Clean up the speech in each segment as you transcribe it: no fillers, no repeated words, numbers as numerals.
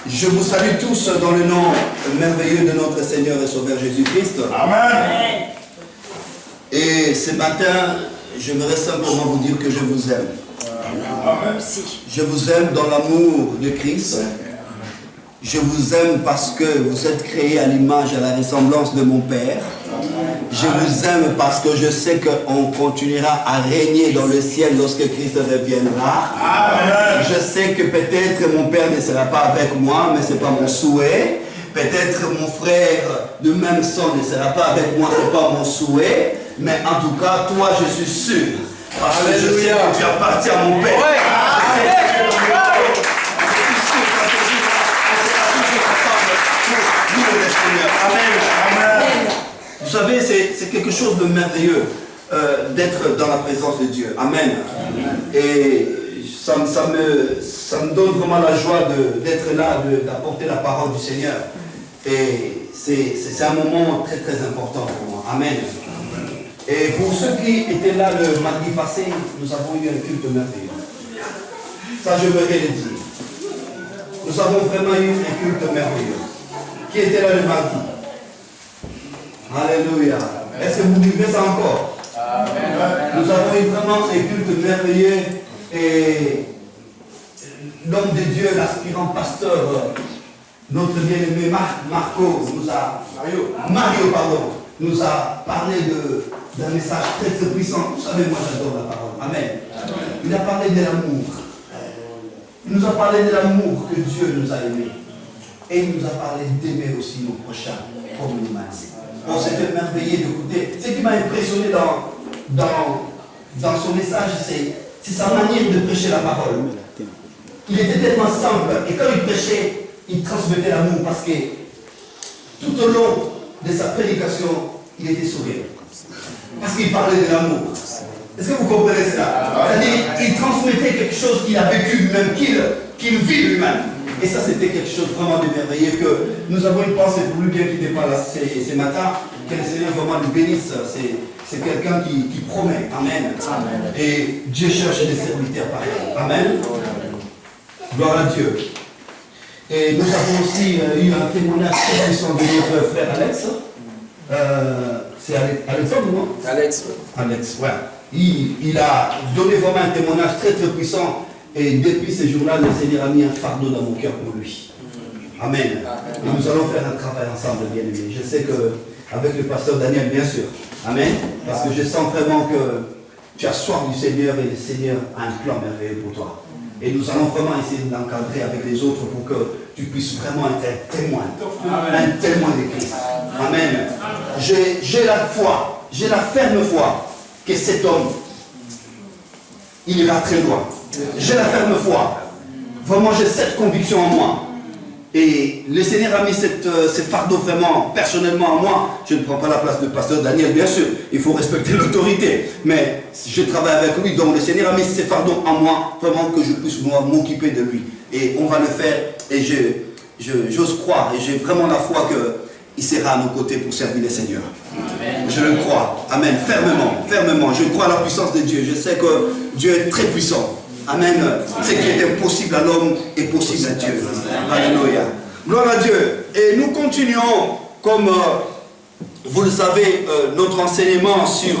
Je vous salue tous dans le nom merveilleux de notre Seigneur et Sauveur Jésus-Christ. Amen. Et ce matin, j'aimerais simplement vous dire que je vous aime. Amen. Je vous aime dans l'amour de Christ. Je vous aime parce que vous êtes créés à l'image et à la ressemblance de mon Père. Je vous aime parce que je sais qu'on continuera à régner dans le ciel lorsque Christ reviendra. Amen. Je sais que peut-être mon Père ne sera pas avec moi, mais ce n'est pas mon souhait. Peut-être mon frère de même sang ne sera pas avec moi, ce n'est pas mon souhait. Mais en tout cas, toi, je suis sûr. Parce que je sais que tu appartiens à mon Père. Amen. Vous savez, c'est quelque chose de merveilleux d'être dans la présence de Dieu. Amen. Et ça me donne vraiment la joie d'être là, d'apporter la parole du Seigneur. Et c'est un moment très très important pour moi. Amen. Et pour ceux qui étaient là le mardi passé, nous avons eu un culte merveilleux. Ça, je voudrais le dire. Nous avons vraiment eu un culte merveilleux. Qui était là le mardi? Alléluia. Est-ce que vous vivez ça encore? Amen. Nous avons eu vraiment un culte merveilleux et l'homme de Dieu, l'aspirant pasteur, notre bien-aimé Mario, nous a parlé d'un message très très puissant. Vous savez, moi j'adore la parole. Amen. Il a parlé de l'amour. Il nous a parlé de l'amour que Dieu nous a aimés. Et il nous a parlé d'aimer aussi nos prochains comme nous-mêmes. On s'était merveilleux d'écouter. Ce qui m'a impressionné dans son message, c'est sa manière de prêcher la parole. Il était tellement simple. Et quand il prêchait, il transmettait l'amour parce que tout au long de sa prédication, il était souriant. Parce qu'il parlait de l'amour. Est-ce que vous comprenez cela? C'est-à-dire, il transmettait quelque chose qu'il a vécu lui-même, qu'il vit lui-même. Et ça, c'était quelque chose vraiment de merveilleux que nous avons une pensée pour lui, bien qu'il n'était pas là ce matin, que le Seigneur vraiment le bénisse. C'est quelqu'un qui promet. Amen. Amen. Et Dieu cherche des serviteurs pareils. Amen. Gloire à Dieu. Et nous avons aussi eu un témoignage très puissant de notre frère Alex. C'est Alexandre, non? Alex. Alex, ouais. Il a donné vraiment un témoignage très très puissant. Et depuis ce jour-là, le Seigneur a mis un fardeau dans mon cœur pour lui. Amen. Et nous allons faire un travail ensemble, bien aimé. Je sais qu'avec le pasteur Daniel, bien sûr. Amen. Parce que je sens vraiment que tu as soif du Seigneur et le Seigneur a un plan merveilleux pour toi. Et nous allons vraiment essayer d'encadrer avec les autres pour que tu puisses vraiment être un témoin. Un témoin de Christ. Amen. J'ai la foi, j'ai la ferme foi que cet homme, il ira très loin. J'ai la ferme foi. Vraiment, j'ai cette conviction en moi. Et le Seigneur a mis ce fardeau vraiment personnellement en moi. Je ne prends pas la place de pasteur Daniel, bien sûr. Il faut respecter l'autorité. Mais je travaille avec lui. Donc le Seigneur a mis ce fardeau en moi. Vraiment que je puisse m'occuper de lui. Et on va le faire. Et j'ose croire. Et j'ai vraiment la foi qu'il sera à nos côtés pour servir le Seigneur. Amen. Je le crois. Amen. Fermement. Fermement. Je crois à la puissance de Dieu. Je sais que Dieu est très puissant. Amen. Ce qui est impossible à l'homme est possible à Dieu. Alléluia. Gloire à Dieu. Et nous continuons, comme vous le savez, notre enseignement sur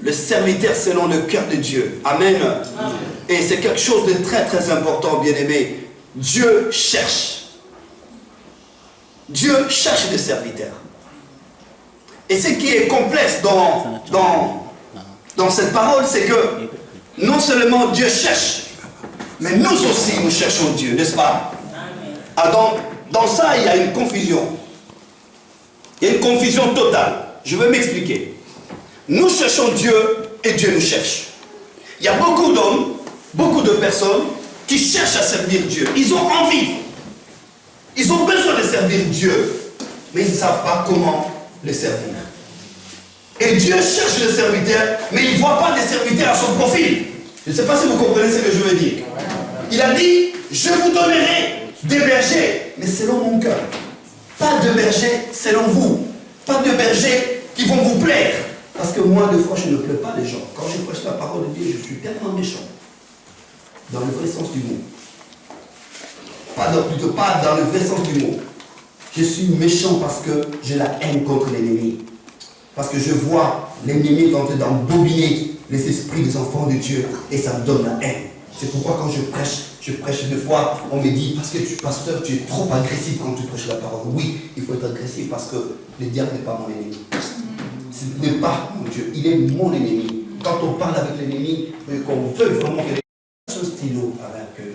le serviteur selon le cœur de Dieu. Amen. Et c'est quelque chose de très très important, bien aimé. Dieu cherche. Dieu cherche des serviteurs. Et ce qui est complexe dans cette parole, c'est que non seulement Dieu cherche, mais nous aussi nous cherchons Dieu, n'est-ce pas? Alors, dans ça, il y a une confusion. Il y a une confusion totale. Je vais m'expliquer. Nous cherchons Dieu et Dieu nous cherche. Il y a beaucoup d'hommes, beaucoup de personnes qui cherchent à servir Dieu. Ils ont envie. Ils ont besoin de servir Dieu, mais ils ne savent pas comment le servir. Et Dieu cherche le serviteur, mais il ne voit pas des serviteurs à son profil. Je ne sais pas si vous comprenez ce que je veux dire. Il a dit, je vous donnerai des bergers, mais selon mon cœur. Pas de bergers selon vous. Pas de bergers qui vont vous plaire. Parce que moi, des fois, je ne plais pas les gens. Quand je prêche la parole de Dieu, je suis tellement méchant. Dans le vrai sens du mot. plutôt pas dans le vrai sens du mot. Je suis méchant parce que j'ai la haine contre l'ennemi. Parce que je vois l'ennemi tenter d'embobiner les esprits des enfants de Dieu et ça me donne la haine. C'est pourquoi quand je prêche des fois, on me dit, parce que pasteur, tu es trop agressif quand tu prêches la parole. Oui, il faut être agressif parce que le diable n'est pas mon ennemi. Ce n'est pas mon Dieu, il est mon ennemi. Quand on parle avec l'ennemi, qu'on veut vraiment que un stylo avec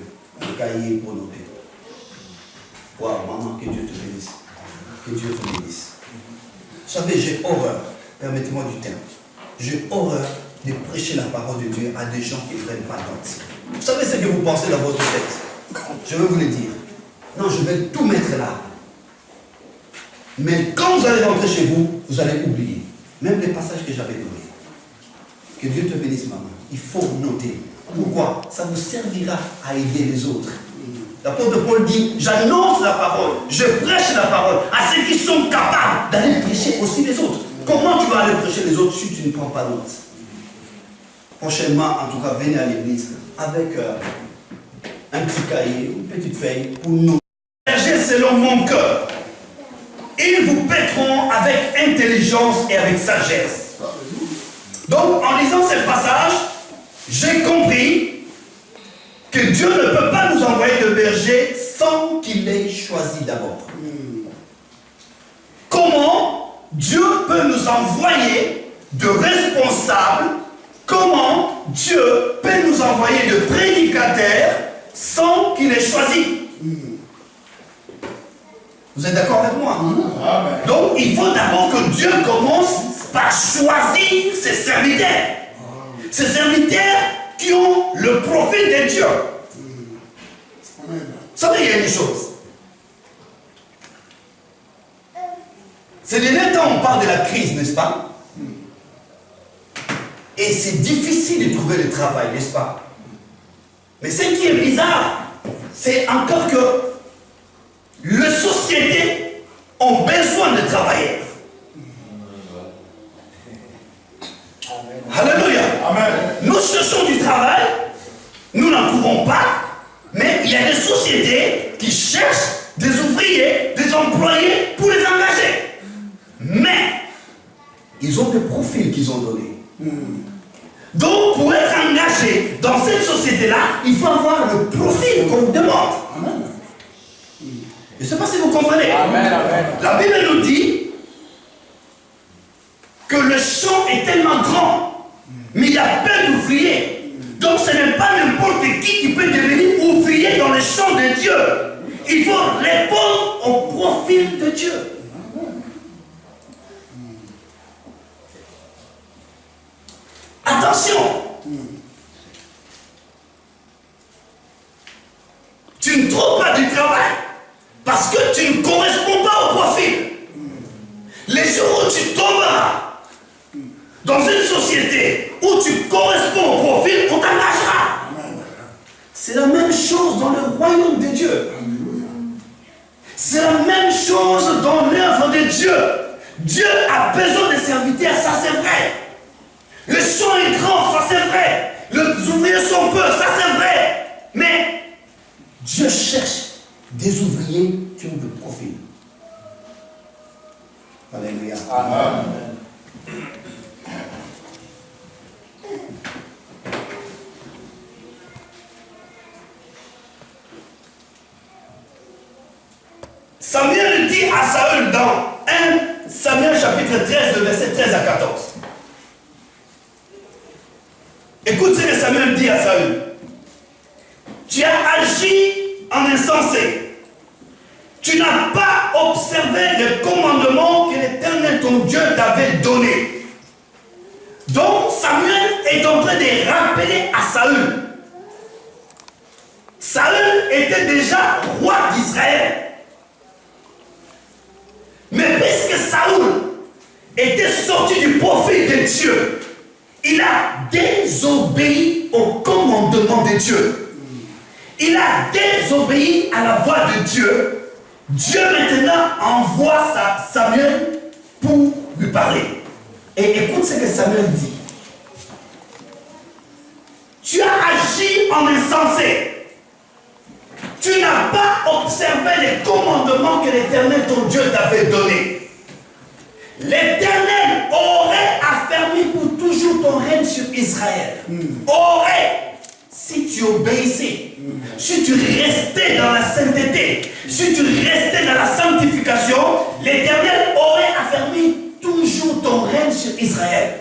un cahier pour noter. Waouh, maman, que Dieu te bénisse. Que Dieu te bénisse. Vous savez, j'ai horreur, permettez-moi du terme, j'ai horreur de prêcher la parole de Dieu à des gens qui ne prennent pas note. Vous savez ce que vous pensez dans votre tête? Je vais vous le dire. Non, je vais tout mettre là. Mais quand vous allez rentrer chez vous, vous allez oublier. Même les passages que j'avais donnés. Que Dieu te bénisse, maman. Il faut noter. Pourquoi? Ça vous servira à aider les autres. L'apôtre Paul dit, j'annonce la parole, je prêche la parole à ceux qui sont capables d'aller prêcher aussi les autres. Comment tu vas aller prêcher les autres si tu ne prends pas note? Prochainement, en tout cas, venez à l'église avec un petit cahier, une petite feuille pour nous. Berger selon mon cœur. Ils vous paîtront avec intelligence et avec sagesse. Donc, en lisant ce passage, j'ai compris que Dieu ne peut pas nous envoyer de berger sans qu'il l'ait choisi d'abord. Comment Dieu peut nous envoyer de responsables? Comment Dieu peut nous envoyer de prédicateurs sans qu'il ait choisi? Vous êtes d'accord avec moi? Amen. Donc il faut d'abord que Dieu commence par choisir ses serviteurs. Ces serviteurs qui ont le profil de Dieu. Vous savez, il y a une chose. Ces derniers temps, on parle de la crise, n'est-ce pas? Et c'est difficile de trouver le travail, n'est-ce pas? Mais ce qui est bizarre, c'est encore que les sociétés ont besoin de travailleurs. Alléluia. Amen. Nous cherchons du travail, nous n'en trouvons pas, mais il y a des sociétés qui cherchent des ouvriers, des employés pour les engager. Mais ils ont des profils qu'ils ont donnés. Donc pour être engagé dans cette société-là, il faut avoir le profil qu'on vous demande. Amen. Je ne sais pas si vous comprenez. Amen, amen. La Bible nous dit que le champ est tellement grand, mais il y a peu d'ouvriers. Donc ce n'est pas n'importe qui peut devenir ouvrier dans le champ de Dieu. Il faut répondre au profil de Dieu. Attention. Tu ne trouves pas du travail parce que tu ne corresponds pas au profil. Les jours où tu tomberas dans une société où tu corresponds au profil, on t'engagera. C'est la même chose dans le royaume de Dieu. C'est la même chose dans l'œuvre de Dieu. Dieu a besoin de serviteurs, ça c'est vrai. Le champ est grand, ça c'est vrai. Les ouvriers sont peu, ça c'est vrai. Mais Dieu cherche des ouvriers qui ont de profil. Alléluia. Amen. Samuel dit à Saül dans 1 Samuel chapitre 13, le verset 13 à 14. Écoute ce que Samuel dit à Saül. Tu as agi en insensé. Tu n'as pas observé le commandement que l'Éternel ton Dieu t'avait donné. Donc Samuel est en train de rappeler à Saül. Saül était déjà roi d'Israël. Mais puisque Saül était sorti du profil de Dieu, il a désobéi au commandement de Dieu. Il a désobéi à la voix de Dieu. Dieu maintenant envoie Samuel pour lui parler. Et écoute ce que Samuel dit. Tu as agi en insensé. Tu n'as pas pas observé les commandements que l'Éternel, ton Dieu, t'avait donnés, l'Éternel aurait affermi pour toujours ton règne sur Israël. Aurait, si tu obéissais, si tu restais dans la sainteté, si tu restais dans la sanctification, l'Éternel aurait affermi toujours ton règne sur Israël.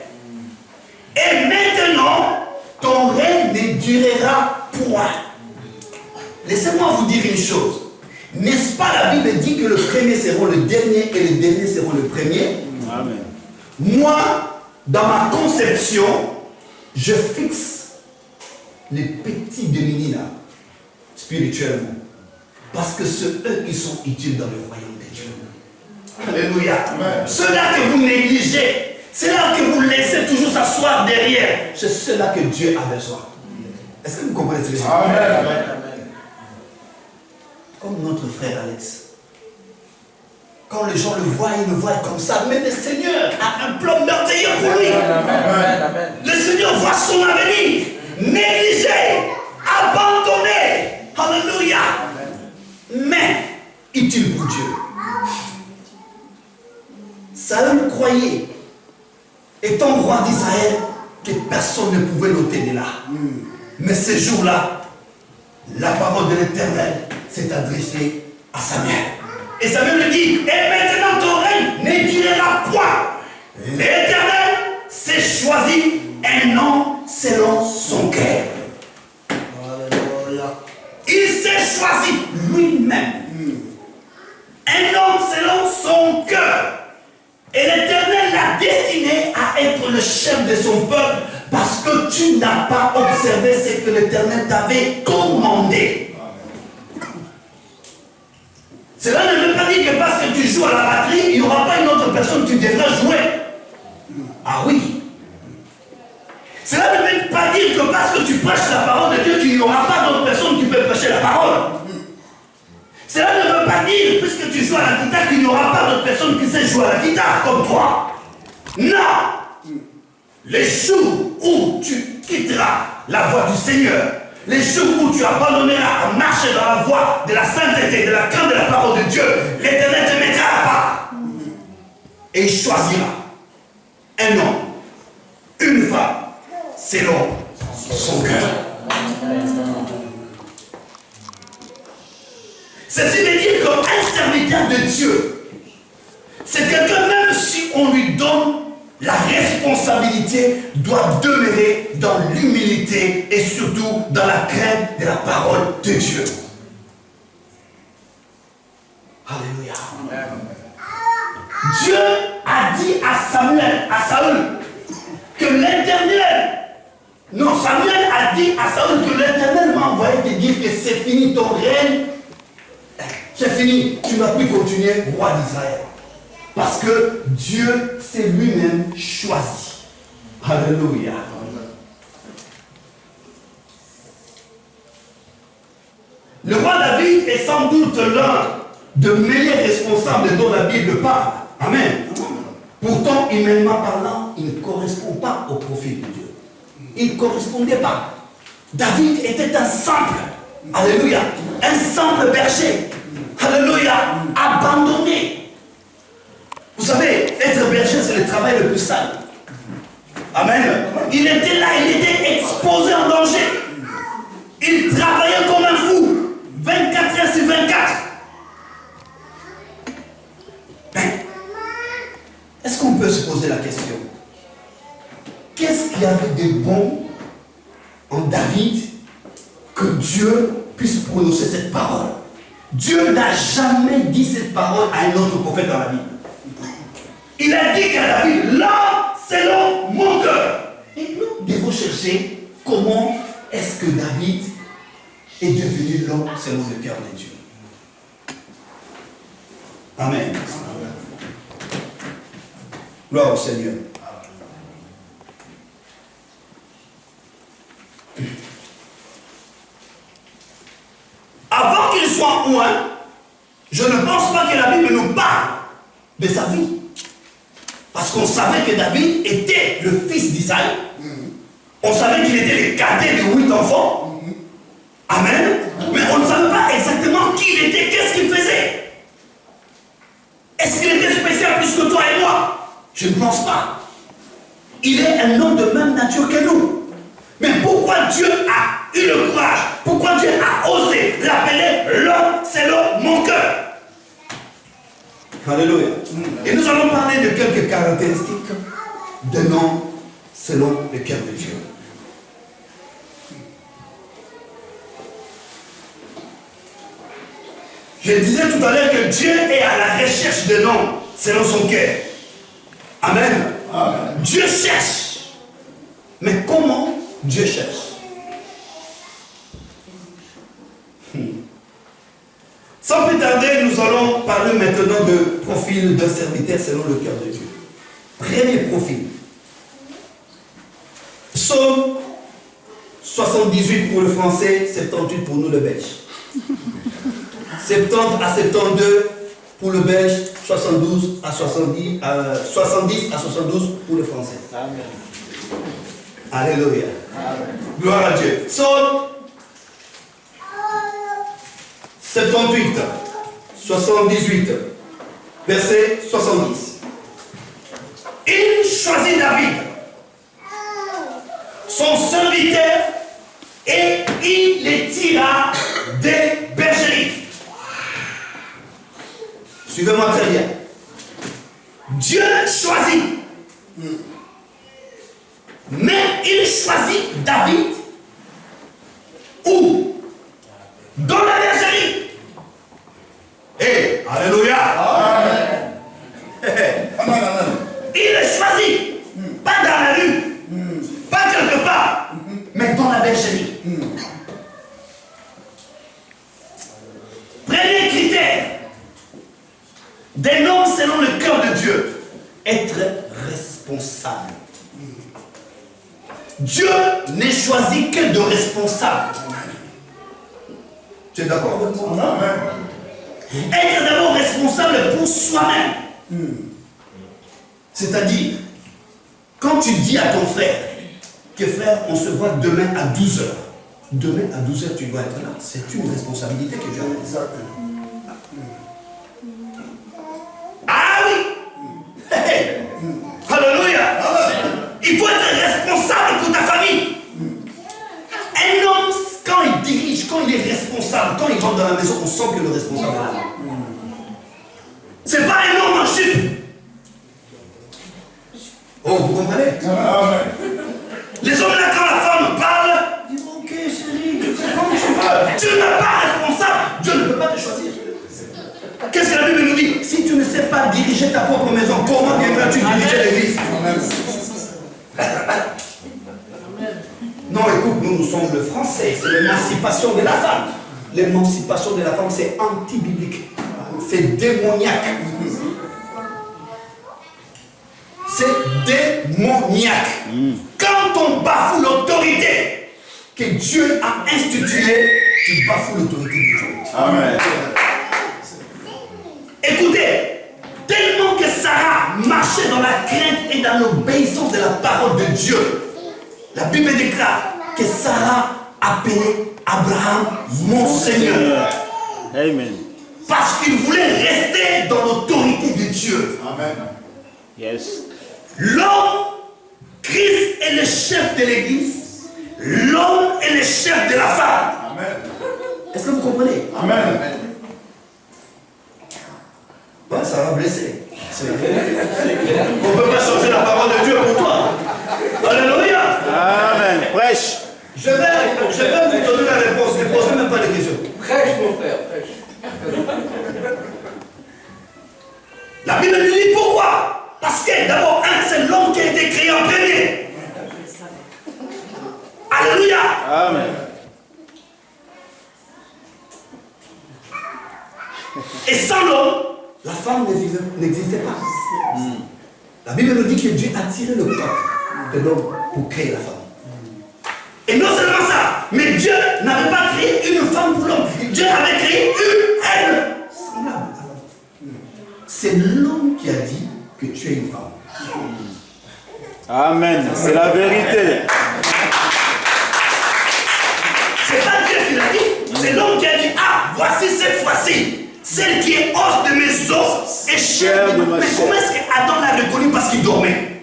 Et maintenant, ton règne ne durera point. Laissez-moi vous dire une chose. N'est-ce pas, la Bible dit que le premier seront le dernier et les derniers seront le premier? Amen. Moi, dans ma conception, je fixe les petits démunis là, spirituellement. Parce que c'est eux qui sont utiles dans le royaume de Dieu. Alléluia. Ceux-là que vous négligez, ceux-là que vous laissez toujours s'asseoir derrière, c'est ceux-là que Dieu a besoin. Est-ce que vous comprenez ce que je dis? Amen. Comme notre frère Alex. Quand les gens le voient, ils le voient comme ça. Mais le Seigneur a un plan merveilleux pour lui. Amen. Le Seigneur voit son avenir. Négligé, abandonné. Alléluia. Mais utile pour Dieu. Saül croyait, étant roi d'Israël, que personne ne pouvait l'ôter de là. Mais ce jour-là, la parole de l'Éternel s'est adressée à Samuel. Et Samuel lui dit, et maintenant ton règne ne durera point. L'Éternel s'est choisi un homme selon son cœur. Il s'est choisi lui-même un homme selon son cœur. Et l'Éternel l'a destiné à être le chef de son peuple parce que tu n'as pas observé ce que l'Éternel t'avait commandé. Cela ne veut pas dire que parce que tu joues à la batterie, il n'y aura pas une autre personne qui devra jouer. Ah oui. Cela ne veut pas dire que parce que tu prêches la parole de Dieu, qu'il n'y aura pas d'autres personnes qui peuvent prêcher la parole. Cela ne veut pas dire, puisque tu joues à la guitare, qu'il n'y aura pas d'autres personnes qui savent jouer à la guitare comme toi. Non. Les jours où tu quitteras la voie du Seigneur, les jours où tu abandonneras à marcher dans la voie de la sainteté, de la crainte de la parole de Dieu, l'Éternel te mettra à part. Et il choisira un homme, une femme, selon son cœur. Ceci veut dire qu'un serviteur de Dieu, c'est quelqu'un, même si on lui donne la responsabilité, doit demeurer dans l'humilité et surtout dans la crainte de la parole de Dieu. Alléluia. Dieu a dit à Samuel, à Saül, que l'Éternel, non, Samuel a dit à Saül que l'Éternel m'a envoyé te dire que c'est fini ton règne, c'est fini, tu n'as plus continué roi d'Israël. Parce que Dieu s'est lui-même choisi. Alléluia. Le roi David est sans doute l'un des meilleurs responsables dont la Bible parle. Amen. Pourtant, humainement parlant, il ne correspond pas au profil de Dieu. Il ne correspondait pas. David était un simple, alléluia, un simple berger, alléluia, abandonné. Vous savez, être berger, c'est le travail le plus sale. Amen. Il était là, il était exposé en danger. Il travaillait comme un fou, 24 heures sur 24. Mais, est-ce qu'on peut se poser la question? Qu'est-ce qu'il y avait de bon en David que Dieu puisse prononcer cette parole? Dieu n'a jamais dit cette parole à un autre prophète dans la Bible. Il a dit qu'à David, là, selon mon cœur. Et nous devons chercher comment est-ce que David est devenu l'homme selon le cœur de Dieu. Amen. Gloire au Seigneur. Avant qu'il soit oint, je ne pense pas que la Bible nous parle de sa vie. Parce qu'on savait que David était le fils d'Isaïe. On savait qu'il était le cadet de 8 enfants. Amen. Mais on ne savait pas exactement qui il était. Je ne pense pas. Il est un homme de même nature que nous. Mais pourquoi Dieu a eu le courage? Pourquoi Dieu a osé l'appeler l'homme selon mon cœur? Alléluia. Et nous allons parler de quelques caractéristiques d'un homme selon le cœur de Dieu. Je disais tout à l'heure que Dieu est à la recherche d'un homme selon son cœur. Amen. Amen. Dieu cherche. Mais comment Dieu cherche? Sans plus tarder, nous allons parler maintenant de profil d'un serviteur selon le cœur de Dieu. Premier profil. Psaume 78 pour le français, 78 pour nous le belge. 70 à 72 pour le belge, 72 à 70 à 72 pour le français. Amen. Alléluia. Amen. Gloire à Dieu. Psaume 78, 78, verset 70. Il choisit David, son serviteur, et il les tira des bergeries. Suivez-moi très bien. Dieu choisit. Mais il choisit David où? Dans la bergerie. Alléluia. Amen. Il est choisi. Pas dans la rue. Pas quelque part. Mais dans la bergerie. Premier critère d'un homme selon le cœur de Dieu, être responsable. Dieu n'est choisi que de responsables. Tu es d'accord avec moi? Être d'abord responsable pour soi-même. C'est-à-dire, quand tu dis à ton frère que frère, on se voit demain à 12h. Demain à 12h, tu dois être là. C'est une responsabilité que tu as. Ah oui! Hey. Alléluia! Il faut être responsable pour ta famille. Un homme, quand il dirige, quand il est responsable, quand il rentre dans la maison, on sent que le responsable est là. C'est pas un homme en jupe. Oh, vous comprenez? Les hommes là, quand la femme parle, ils disent ok chérie, c'est comme tu veux. Tu n'es pas responsable. Dieu ne peut pas te choisir. Qu'est-ce que la Bible nous dit? Si tu ne sais pas diriger ta propre maison, comment viendras-tu diriger l'église? Non, écoute, nous sommes le français, c'est l'émancipation de la femme. L'émancipation de la femme, c'est anti-biblique. C'est démoniaque. C'est démoniaque. Quand on bafoue l'autorité que Dieu a instituée, tu bafoues l'autorité de Dieu. Amen. Écoutez, tellement que Sarah marchait dans la crainte et dans l'obéissance de la parole de Dieu, la Bible déclare que Sarah appelait Abraham mon Seigneur. Amen. Parce qu'il voulait rester dans l'autorité de Dieu. Amen. Yes. L'homme, Christ est le chef de l'église. L'homme est le chef de la femme. Amen. Est-ce que vous comprenez? Amen. Ouais, ça va blesser. On ne peut pas changer la parole de Dieu pour toi. Alléluia. Amen. Prêche. Je vais vous donner la réponse. Ne posez même pas de questions. Prêche, mon frère, prêche. La Bible nous dit pourquoi? Parce que d'abord, c'est l'homme qui a été créé en premier. Alléluia. Amen. Et sans l'homme, la femme n'existait pas. La Bible nous dit que Dieu a tiré le peuple de l'homme pour créer la femme. Et non seulement ça, mais Dieu n'avait pas créé une femme pour l'homme. Dieu avait créé une elle. C'est l'homme qui a dit que tu es une femme. Amen. C'est la vérité. C'est pas Dieu qui l'a dit, c'est l'homme qui a dit, ah, voici cette fois-ci. celle qui est os de mes os et chair de ma chair. Mais comment est-ce qu'Adam l'a reconnu? Parce qu'il dormait.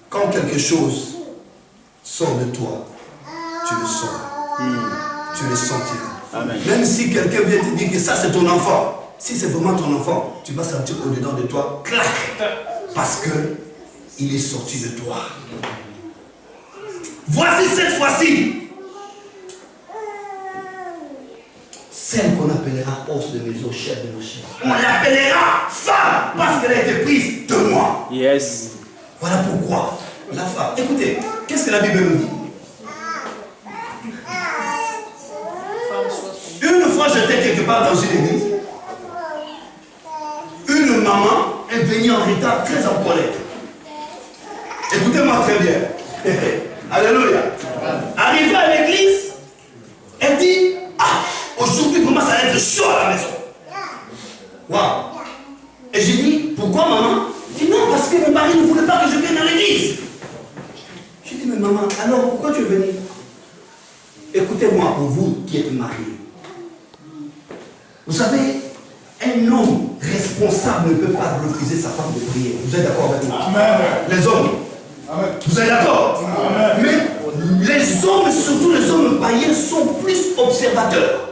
Quand quelque chose sort de toi, tu le sauras. Tu le sentiras. Amen. Même si quelqu'un vient te dire que ça c'est ton enfant, si c'est vraiment ton enfant, tu vas sentir au-dedans de toi, clac, parce que il est sorti de toi. Voici cette fois-ci, celle qu'on appellera os de mes os, chair de nos chairs. On l'appellera femme parce qu'elle a été prise de moi. Yes. Voilà pourquoi la femme. Écoutez, qu'est-ce que la Bible nous dit? Une fois j'étais quelque part dans une église, une maman est venue en retard très en colère. Écoutez-moi très bien. Alléluia. Arrivée à l'église, elle dit, ah, aujourd'hui commence à être chaud à la maison. Waouh. Et j'ai dit, pourquoi maman? Elle dit non, parce que mon mari ne voulait pas que je vienne à l'église. J'ai dit, mais maman, alors pourquoi tu es venue? Écoutez-moi, pour vous qui êtes mariés. Vous savez, un homme responsable ne peut pas refuser sa femme de prier. Vous êtes d'accord avec moi? Amen. Les hommes. Amen. Vous êtes d'accord? Amen. Mais les hommes, surtout les hommes païens, sont plus observateurs.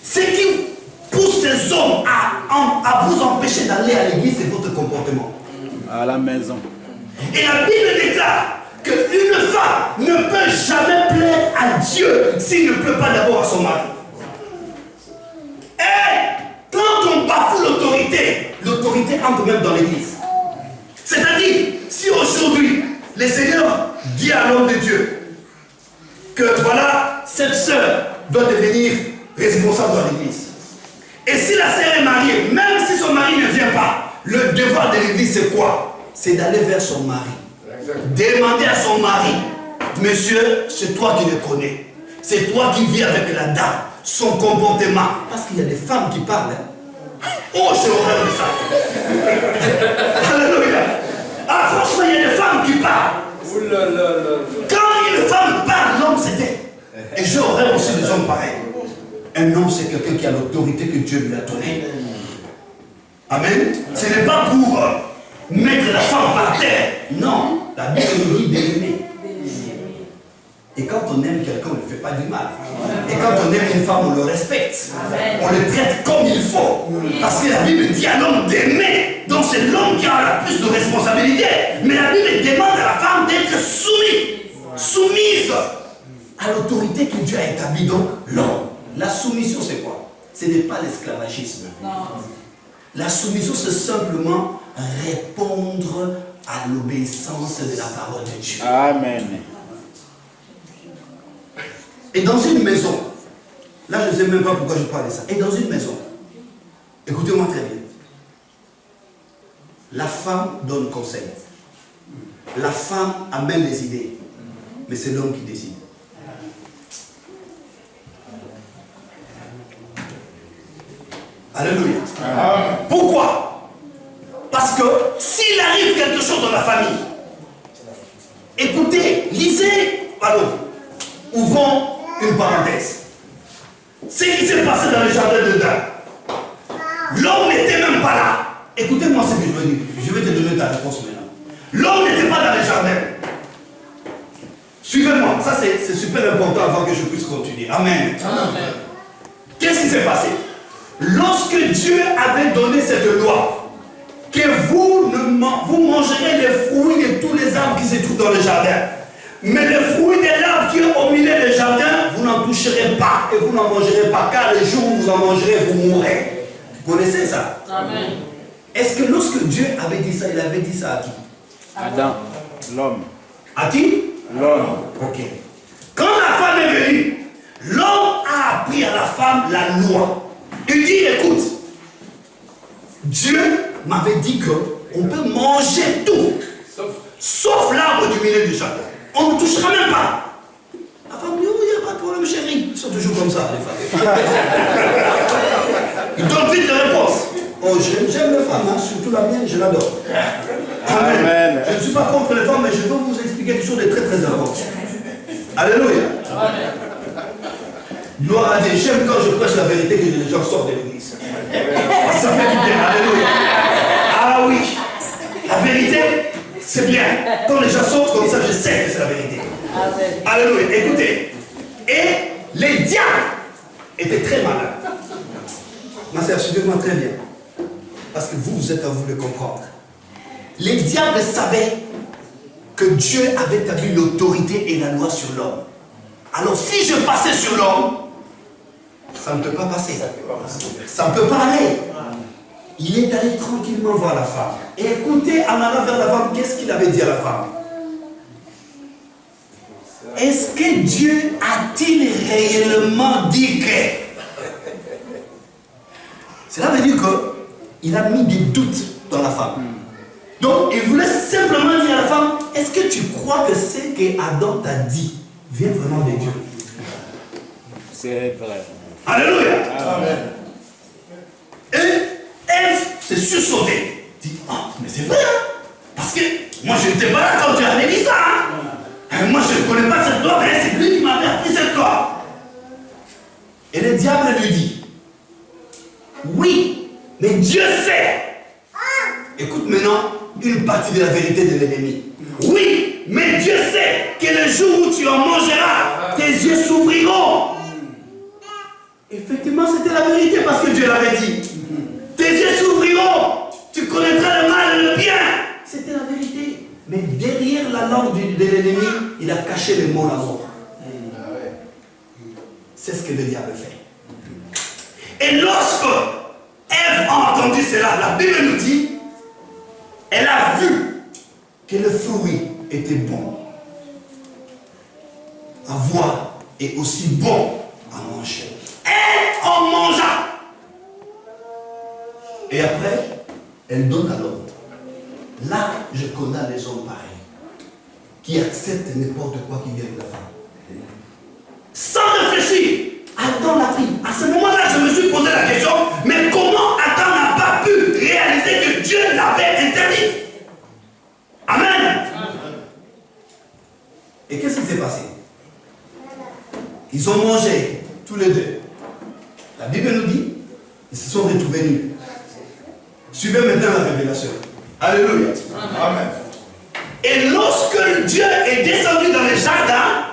Ce qui pousse ces hommes à vous empêcher d'aller à l'église, c'est votre comportement. À la maison. Et la Bible déclare qu'une femme ne peut jamais plaire à Dieu s'il ne pleut pas d'abord à son mari. Et quand on bafoue l'autorité, l'autorité entre même dans l'église. C'est-à-dire, si aujourd'hui, le Seigneur dit à l'homme de Dieu que voilà, cette sœur doit devenir responsable dans l'église. Et si la sœur est mariée, même si son mari ne vient pas, le devoir de l'église c'est quoi? C'est d'aller vers son mari. Demander à son mari, monsieur, c'est toi qui le connais. C'est toi qui vis avec la dame. Son comportement. Parce qu'il y a des femmes qui parlent. Hein. Oh, j'ai horreur de ça. Alléluia. Ah, franchement, il y a des femmes qui parlent. Quand une femme parle, l'homme se tait. Et j'ai horreur aussi des hommes pareils. Un homme, c'est quelqu'un qui a l'autorité que Dieu lui a donnée. Amen. Ce n'est pas pour mettre la femme par terre. Non. La Bible nous dit d'aimer. Et quand on aime quelqu'un, on ne fait pas du mal. Et quand on aime une femme, on le respecte. On le traite comme il faut. Parce que la Bible dit à l'homme d'aimer. Donc c'est l'homme qui a la plus de responsabilité. Mais la Bible demande à la femme d'être soumise à l'autorité que Dieu a établie. Donc l'homme. La soumission, c'est quoi? Ce n'est pas l'esclavagisme. La soumission, c'est simplement répondre à l'obéissance de la parole de Dieu. Amen. Et dans une maison, là je ne sais même pas pourquoi je parle de ça, et dans une maison, écoutez-moi très bien, la femme donne conseil, la femme amène des idées, mais c'est l'homme qui décide. Alléluia. Pourquoi? Parce que s'il arrive quelque chose dans la famille, écoutez, lisez, pardon, ouvrons une parenthèse. Ce qui s'est passé dans le jardin de Dan, l'homme n'était même pas là. Écoutez-moi ce que je veux dire. Je vais te donner ta réponse maintenant. L'homme n'était pas dans le jardin. Suivez-moi, ça c'est super important avant que je puisse continuer. Amen. Amen. Qu'est-ce qui s'est passé? Lorsque Dieu avait donné cette loi, que vous mangerez les fruits de tous les arbres qui se trouvent dans le jardin, mais les fruits de l'arbre qui est au milieu du jardin, vous n'en toucherez pas et vous n'en mangerez pas, car le jour où vous en mangerez, vous mourrez. Vous connaissez ça? Amen. Est-ce que lorsque Dieu avait dit ça, il avait dit ça à qui? Adam, l'homme. À qui? L'homme. Ok. Quand la femme est venue, l'homme a appris à la femme la loi. Il dit, écoute, Dieu m'avait dit qu'on peut manger tout, sauf l'arbre du milieu du jardin. On ne touchera même pas. La femme dit, oh, il n'y a pas de problème, chérie. Ils sont toujours comme ça, les femmes. Ils donnent vite les réponses. Oh, j'aime les femmes, hein, surtout la mienne, je l'adore. Amen. Amen. Je ne suis pas contre les femmes, mais je veux vous expliquer quelque chose de très très important. Alléluia. Amen. Gloire à Dieu. J'aime quand je prêche la vérité que les gens sortent de l'église. Ça fait du bien. Alléluia. Ah oui. La vérité, c'est bien. Quand les gens sortent comme ça, je sais que c'est la vérité. Alléluia. Écoutez. Et les diables étaient très malins. Ma sœur, suivez-moi très bien. Parce que vous êtes à vous de comprendre. Les diables savaient que Dieu avait établi l'autorité et la loi sur l'homme. Alors si je passais sur l'homme, ça ne peut pas passer. Ça ne peut pas aller. Il est allé tranquillement voir la femme. Et écoutez, en allant vers la femme, qu'est-ce qu'il avait dit à la femme? Est-ce que Dieu a-t-il réellement dit que? Cela veut dire qu'il a mis des doutes dans la femme. Donc, il voulait simplement dire à la femme, est-ce que tu crois que ce que Adam t'a dit vient vraiment de Dieu? C'est vrai. Alléluia. Amen. Et Ève s'est sursautée. Dit, ah, mais c'est vrai, hein? Parce que moi je n'étais pas là quand tu avais dit ça. Hein? Moi je ne connais pas cette loi, mais c'est lui qui m'avait appris cette loi. Et le diable lui dit, oui, mais Dieu sait. Écoute maintenant une partie de la vérité de l'ennemi. Oui, mais Dieu sait que le jour où tu en mangeras, tes yeux s'ouvriront. Effectivement, c'était la vérité parce que Dieu l'avait dit. Tes yeux s'ouvriront, tu connaîtras le mal et le bien. C'était la vérité. Mais derrière la langue de l'ennemi, il a caché le mot la mort. C'est ce que le diable fait. Et lorsque Ève a entendu cela, la Bible nous dit, elle a vu que le fruit était bon à voir et aussi bon à manger. Elle en mangea. Et après, elle donne à l'homme. Là, je connais les hommes pareils, qui acceptent n'importe quoi qui vient de la femme. Sans réfléchir, Adam l'a pris. À ce moment-là, je me suis posé la question, mais comment Adam n'a pas pu réaliser que Dieu l'avait interdit? Amen. Et qu'est-ce qui s'est passé? Ils ont mangé, tous les deux. La Bible nous dit, ils se sont retrouvés nus. Suivez maintenant la révélation. Alléluia. Amen. Et lorsque Dieu est descendu dans le jardin,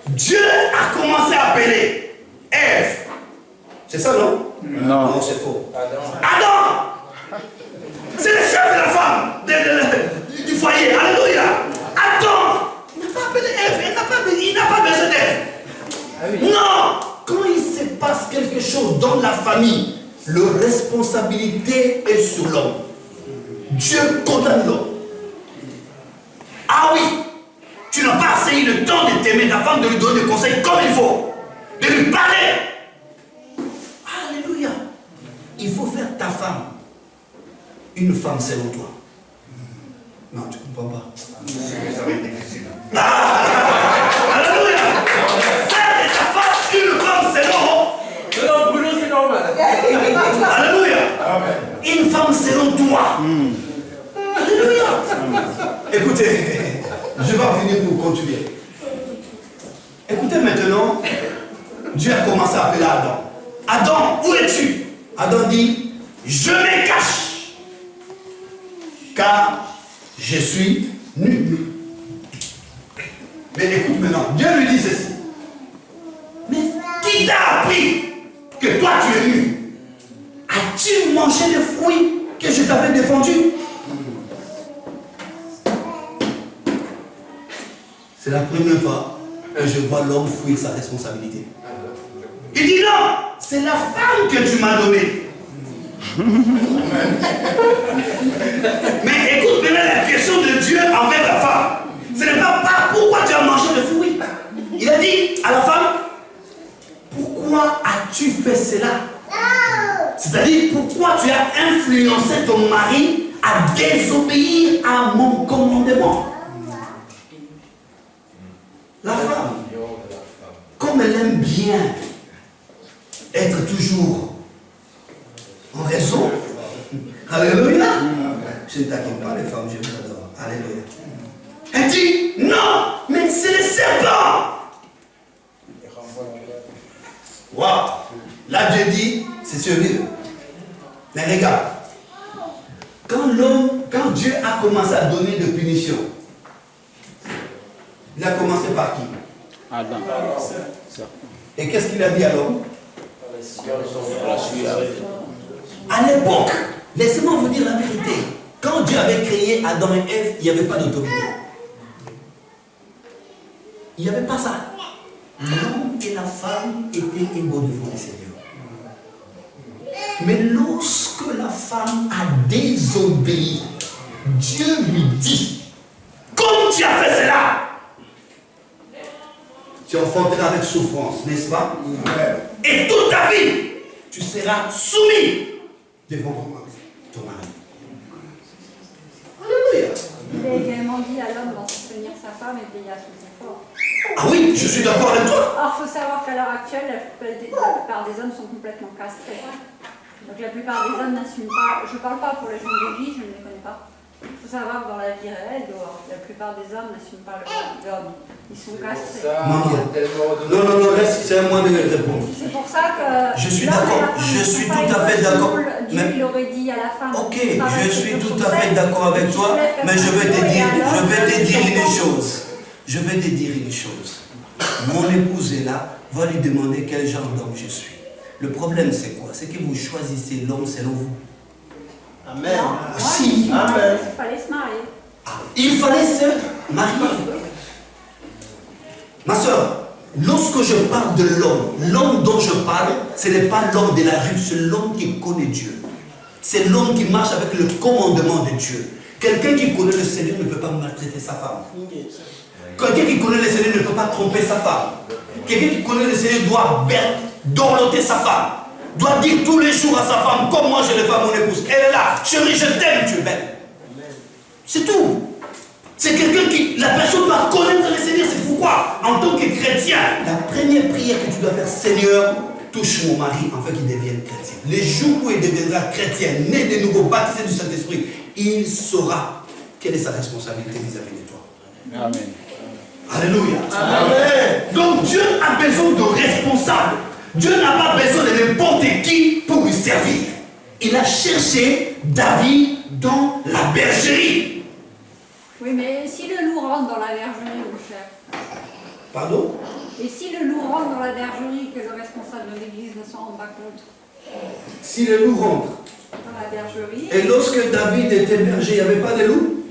Dieu a commencé à appeler Ève. C'est ça, non? Non. Non, c'est faux. Adam. C'est le chef de la femme, du foyer. Alléluia. Adam. Il n'a pas appelé Ève. Il n'a pas besoin d'Ève. Non. Quand il se passe quelque chose dans la famille, la responsabilité est sur l'homme. Dieu condamne l'homme. Ah oui, tu n'as pas assez eu le temps de t'aimer ta femme, de lui donner des conseils comme il faut, de lui parler. Alléluia. Il faut faire ta femme une femme selon toi. Non, tu ne comprends pas. Ça va être difficile. Alléluia. Faire de ta femme une femme selon Bruno, c'est normal. Alléluia. Amen. Une femme selon toi. Alléluia. Écoutez, je vais revenir pour continuer. Écoutez maintenant, Dieu a commencé à appeler Adam. Adam, où es-tu? Adam dit, je me cache, car je suis nu. Mais écoute maintenant, Dieu lui dit ceci. Mais qui t'a appris que toi tu es nu? As-tu mangé les fruits que je t'avais défendus? C'est la première fois que je vois l'homme fuir sa responsabilité. Il dit non, c'est la femme que tu m'as donnée. Mais écoute maintenant la question de Dieu envers la femme. Ce n'est pas pourquoi tu as mangé le fruit. Il a dit à la femme, pourquoi as-tu fait cela? C'est-à-dire, pourquoi tu as influencé ton mari à désobéir à mon commandement? La femme, comme elle aime bien être toujours en raison, alléluia, je ne taquine pas les femmes, je vous adore, alléluia. Elle dit, non, mais c'est le serpent. Waouh! Là, Dieu dit, c'est sérieux. Mais regarde, quand Dieu a commencé à donner des punitions, il a commencé par qui? Adam. Et qu'est-ce qu'il a dit à l'homme? La sueur. À l'époque, laissez-moi vous dire la vérité. Quand Dieu avait créé Adam et Ève, il n'y avait pas d'autorité. Il n'y avait pas ça. L'homme et la femme étaient égaux devant le Seigneur. Mais lorsque la femme a désobéi, Dieu lui dit, comme tu as fait cela, tu enfanteras avec souffrance, n'est-ce pas? Et toute ta vie, tu seras soumis devant ton mari. Alléluia. Il a également dit à l'homme d'en soutenir sa femme et veiller à son confort. Ah oui, je suis d'accord avec toi. Or, il faut savoir qu'à l'heure actuelle, la plupart des hommes sont complètement castrés. Donc la plupart des hommes n'assument pas. Je ne parle pas pour les gens d'église, je ne les connais pas. Il faut savoir que dans la vie réelle, la plupart des hommes n'assument pas l'homme. Ils sont castrés. Non, laisse, c'est à moi de répondre. C'est pour ça que. Je suis d'accord, je suis tout à fait d'accord. Dieu, il aurait dit à la femme. Ok, je suis tout à fait d'accord avec toi, mais je vais te dire une chose. Je vais te dire une chose. Mon épouse est là, va lui demander quel genre d'homme je suis. Le problème c'est quoi? C'est que vous choisissez l'homme selon vous. Amen. Si. Amen. Il fallait se marier. Il fallait se marier. Ma soeur, lorsque je parle de l'homme dont je parle, ce n'est pas l'homme de la rue, c'est l'homme qui connaît Dieu. C'est l'homme qui marche avec le commandement de Dieu. Quelqu'un qui connaît le Seigneur ne peut pas maltraiter sa femme. Quelqu'un qui connaît le Seigneur ne peut pas tromper sa femme. Quelqu'un qui connaît le Seigneur doit dorloter sa femme. Doit dire tous les jours à sa femme, comme moi je le fais à mon épouse. Elle est là, chérie, je t'aime, tu es belle. C'est tout. C'est quelqu'un qui, la personne doit connaître le Seigneur. C'est pourquoi, en tant que chrétien, la première prière que tu dois faire, Seigneur, touche mon mari afin qu'il devienne chrétien. Les jours où il deviendra chrétien, né de nouveau, baptisé du Saint-Esprit, il saura quelle est sa responsabilité vis-à-vis de toi. Amen. Alléluia. Amen. Donc Dieu a besoin de responsables. Dieu n'a pas besoin de n'importe qui pour lui servir. Il a cherché David dans la bergerie. Oui, mais si le loup rentre dans la bergerie, mon cher. Pardon? Et si le loup rentre dans la bergerie, que le responsable de l'église ne s'en rend pas compte? Si le loup rentre. Dans la bergerie. Et lorsque David était berger, il n'y avait pas de loup?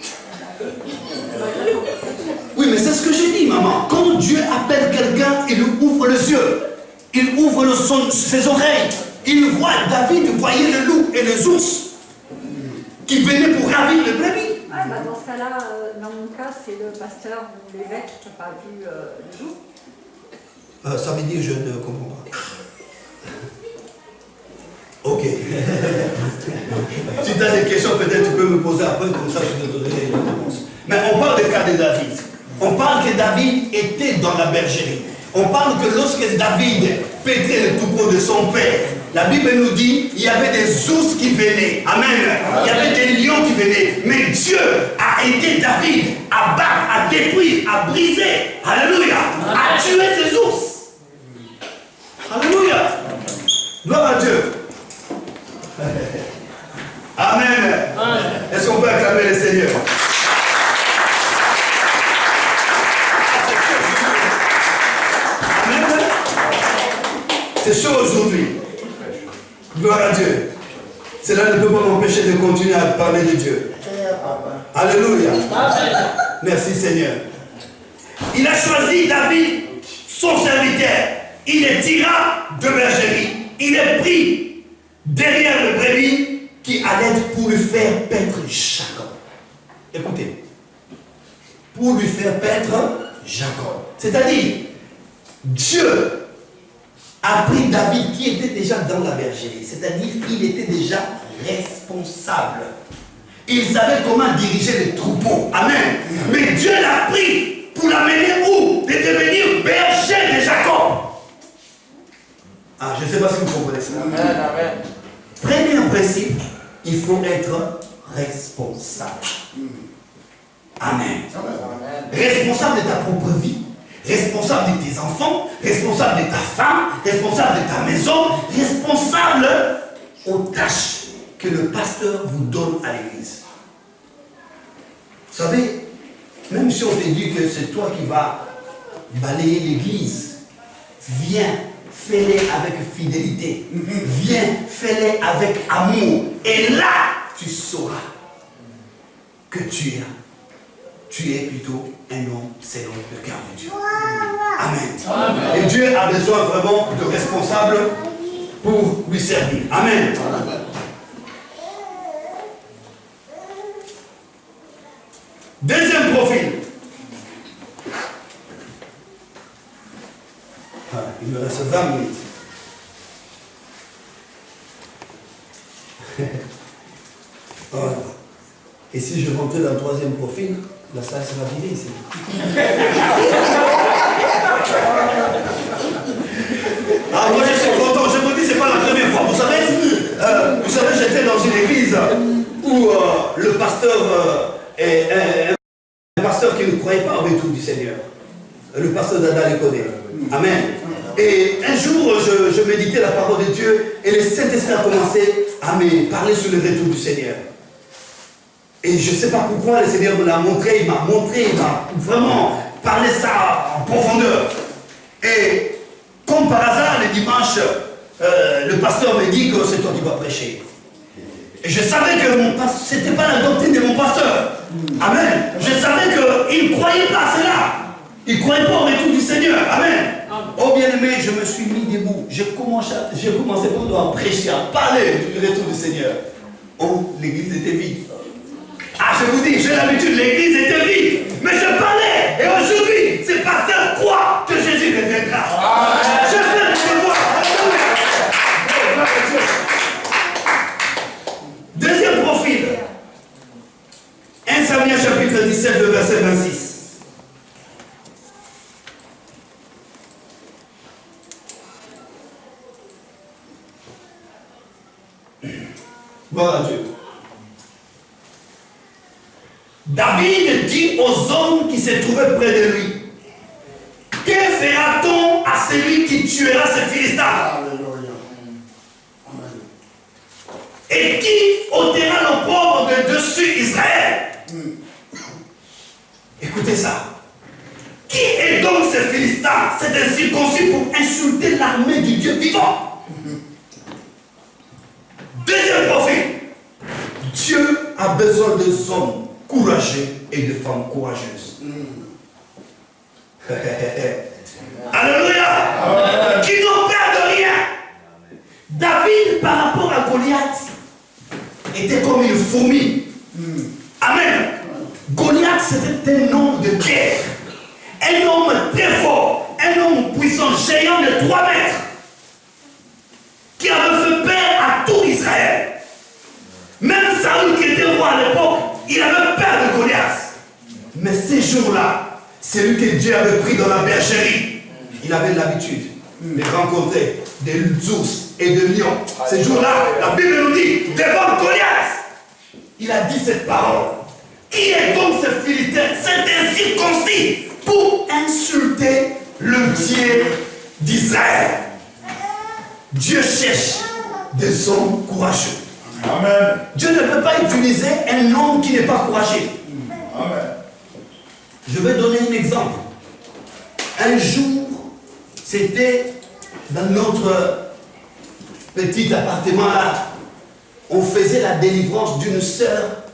Oui, mais c'est ce que j'ai dit, maman. Quand Dieu appelle quelqu'un, il ouvre les yeux. Il ouvre ses oreilles. Il voit, David voyait le loup et les ours qui venaient pour ravir les brebis. Ouais, bah dans ce cas-là, dans mon cas, c'est le pasteur ou l'évêque qui n'a pas vu le loup. Ça veut dire je ne comprends pas. Ok. Si tu as des questions, peut-être tu peux me poser après, comme ça je te donnerai les réponses. Mais on parle du cas de David. On parle que David était dans la bergerie. On parle que lorsque David pêtrait le troupeau de son père, la Bible nous dit qu'il y avait des ours qui venaient. Amen. Il y avait des lions qui venaient. Mais Dieu a aidé David à battre, à détruire, à briser. Alléluia. À tuer ces ours. Alléluia. Gloire à Dieu. Amen. Est-ce qu'on peut acclamer le Seigneur? Amen. C'est chaud aujourd'hui. Gloire à Dieu. Cela ne peut pas m'empêcher de continuer à parler de Dieu. Alléluia. Merci Seigneur. Il a choisi David, son serviteur. Il est tira de bergerie. Il est pris derrière le brebis qui allait pour lui faire paître Jacob. Écoutez. Pour lui faire paître Jacob. C'est-à-dire, Dieu a pris David qui était déjà dans la bergerie. C'est-à-dire qu'il était déjà responsable. Il savait comment diriger les troupeaux. Amen. Mais Dieu l'a pris pour l'amener où? De devenir berger de Jacob. Ah, je ne sais pas si vous comprenez ça. Amen. Amen. Premier principe, il faut être responsable. Amen. Amen. Responsable de ta propre vie. responsable de tes enfants, responsable de ta femme, responsable de ta maison, responsable aux tâches que le pasteur vous donne à l'église. Vous savez, même si on te dit que c'est toi qui vas balayer l'église, viens, fais-les avec fidélité. Viens, fais-les avec amour. Et là, tu sauras que tu es plutôt un homme selon le cœur de Dieu. Amen. Amen. Et Dieu a besoin vraiment de responsables pour lui servir. Amen. Amen. Deuxième profil. Il me reste 20 minutes. Voilà. Et si je rentrais dans le troisième profil, la salle sera vidée ici. Ah, moi je suis content, je vous dis, c'est pas la première fois. Vous savez, j'étais dans une église où le pasteur est un pasteur qui ne croyait pas au retour du Seigneur. Le pasteur d'Adam le connaît. Amen. Et un jour, je méditais la parole de Dieu et le Saint-Esprit a commencé à me parler sur le retour du Seigneur. Et je ne sais pas pourquoi le Seigneur me l'a montré, il m'a vraiment parlé ça en profondeur. Et comme par hasard, le dimanche, le pasteur me dit que c'est toi qui vas prêcher. Et je savais que ce n'était pas la doctrine de mon pasteur. Amen. Je savais qu'il ne croyait pas à cela. Il ne croyait pas au retour du Seigneur. Amen. Oh bien-aimé, je me suis mis debout. J'ai commencé à prêcher, à parler du retour du Seigneur. Oh, l'église était vide. Ah, je vous dis, j'ai l'habitude, l'église était vide. Mais je parlais. Et aujourd'hui, ces pasteurs croient que Jésus reviendra. Je fais le devoir. Deuxième profil. 1 Samuel chapitre 17, le verset 26. Gloire à Dieu. David dit aux hommes qui se trouvaient près de lui, que fera-t-on à celui qui tuera ce Philistin? Et qui ôtera l'opprobre de dessus Israël? Écoutez ça. Qui est donc ce Philistin? C'est un circoncis pour insulter l'armée du Dieu vivant. Deuxième profil. Dieu a besoin des hommes courageux et de femmes courageuses. Alléluia. Qui n'ont peur de rien. David, par rapport à Goliath, était comme une fourmi. Amen. Goliath, c'était un homme de guerre. Un homme très fort. Un homme puissant, géant de 3 mètres. Qui avait fait peur à tout Israël. Même Saül, qui était roi à l'époque, il avait peur de Goliath. Mais ces jours-là, celui que Dieu avait pris dans la bergerie, il avait l'habitude de rencontrer des ours et des lions. Ces jours-là, la Bible nous dit, devant Goliath, il a dit cette parole. Qui est donc ce Philistin? C'est un circoncis pour insulter le Dieu d'Israël. Dieu cherche des hommes courageux. Amen. Dieu ne peut pas utiliser un homme qui n'est pas courageux. Amen. Je vais donner un exemple. Un jour, c'était dans notre petit appartement là, on faisait la délivrance d'une sœur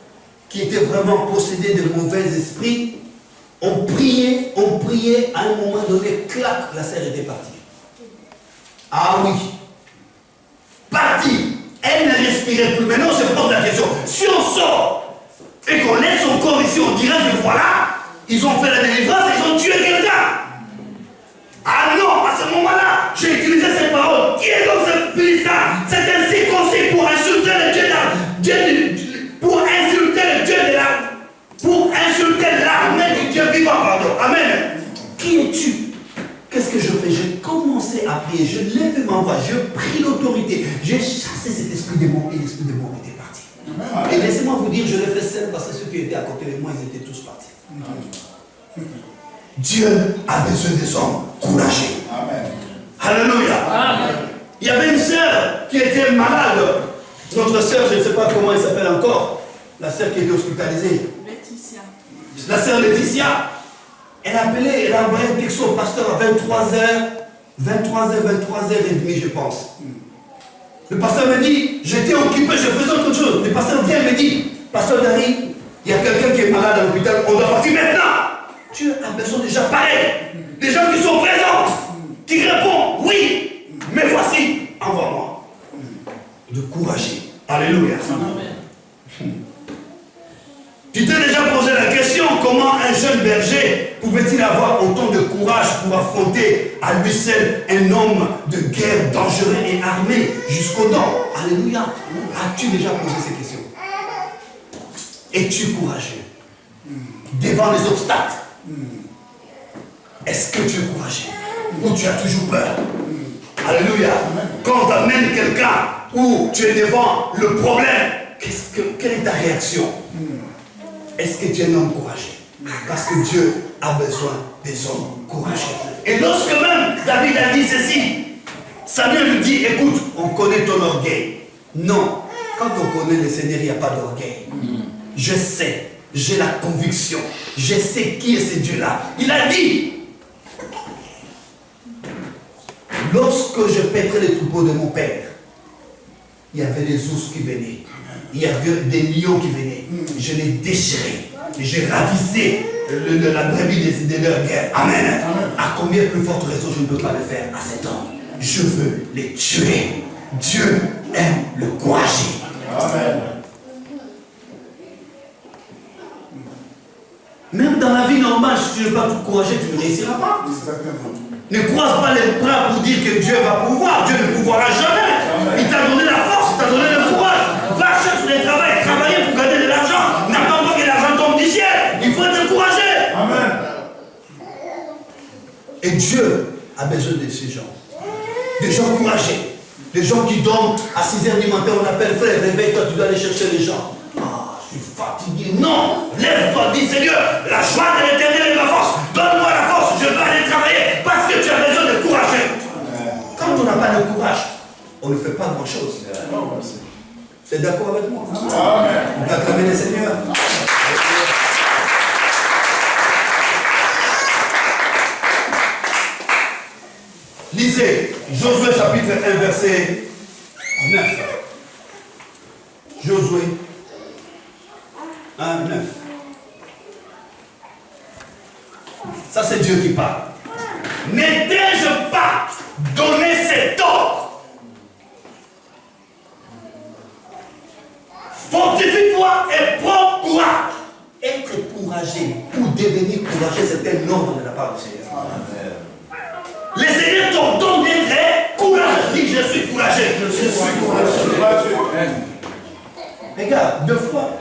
qui était vraiment possédée de mauvais esprits. On priait, à un moment donné, clac, la sœur était partie. Ah oui. Partie. Elle ne respirait plus. Maintenant, on se pose la question. Si on sort et qu'on laisse son corps ici, on dirait que voilà, ils ont fait la délivrance, ils ont tué quelqu'un. Ah non, à ce moment-là, j'ai utilisé cette parole. Qui est donc ce Philistin? C'est un circoncis pour insulter le pour insulter l'armée du Dieu vivant, pardon. Amen. Qui es-tu? Qu'est-ce que je fais? J'ai commencé à prier, je lève ma voix, je prie l'autorité, j'ai chassé cet esprit démon et l'esprit démon était parti. Amen. Et laissez-moi vous dire, je l'ai fait seul parce que ceux qui étaient à côté de moi, ils étaient tous partis. Amen. Dieu a besoin des hommes courageux. Amen. Alléluia. Amen. Il y avait une sœur qui était malade. Notre sœur, je ne sais pas comment elle s'appelle encore. La sœur qui était hospitalisée. Laetitia. La sœur Laetitia. Elle a appelé, elle a envoyé un texto au pasteur à 23h30, je pense. Le pasteur me dit, j'étais occupé, je faisais autre chose. Le pasteur vient et me dit, pasteur Dari, il y a quelqu'un qui est malade à l'hôpital, on doit partir maintenant. Dieu a besoin des gens pareils, des gens qui sont présents, qui répondent, oui, mais voici, envoie-moi. De courageux. Alléluia. Amen. Tu t'es déjà posé la question, comment un jeune berger pouvait-il avoir autant de courage pour affronter à lui seul un homme de guerre dangereux et armé jusqu'aux dents? Alléluia. As-tu déjà posé ces questions? Es-tu courageux devant les obstacles? Est-ce que tu es courageux ou tu as toujours peur? Alléluia. Quand tu amènes quelqu'un ou tu es devant le problème, quelle est ta réaction? Est-ce que tu es un homme courageux? Parce que Dieu a besoin des hommes courageux. Et lorsque même David a dit ceci, Samuel lui dit, écoute, on connaît ton orgueil. Non, quand on connaît le Seigneur, il n'y a pas d'orgueil. Je sais, j'ai la conviction, je sais qui est ce Dieu-là. Il a dit, lorsque je paîtrais les troupeaux de mon père, il y avait des ours qui venaient. Il y avait des lions qui venaient. Je les déchirais. J'ai ravisé la brebis de leur guerre. Amen. À combien plus forte raison je ne peux pas le faire à cet homme? Je veux les tuer. Dieu aime le courageux. Amen. Même dans la vie normale, si tu n'es pas tout courageux, tu ne réussiras pas. Exactement. Ne croise pas les bras pour dire que Dieu va pouvoir. Dieu ne pourra jamais. Il t'a donné la force, il t'a donné le courage. Va chercher le travail, travailler pour gagner de l'argent. N'attends pas que l'argent tombe du ciel. Il faut être courageux. Amen. Et Dieu a besoin de ces gens. Des gens courageux. Des gens qui dorment à 6h du matin, on appelle frère, réveille-toi, tu dois aller chercher les gens. Ah, je suis fatigué. Non, lève-toi, dis Seigneur, la joie de l'éternel est ma force. Donne-moi la force, je vais aller travailler parce que tu as besoin de courageux. Quand on n'a pas de courage, on ne fait pas grand-chose. C'est d'accord avec moi? Amen. On va acclamer le Seigneur. Lisez Josué chapitre 1 verset 9. Josué 1, 9. Ça c'est Dieu qui parle. N'ai-je pas donné cet ordre? Fortifie-toi et prends courage. Être courageux ou devenir courageux, c'est un ordre de la part du Seigneur. Les Seigneurs t'ordonnent d'être courageux. Dis, je suis courageux. Je suis courageux. Regarde, deux fois,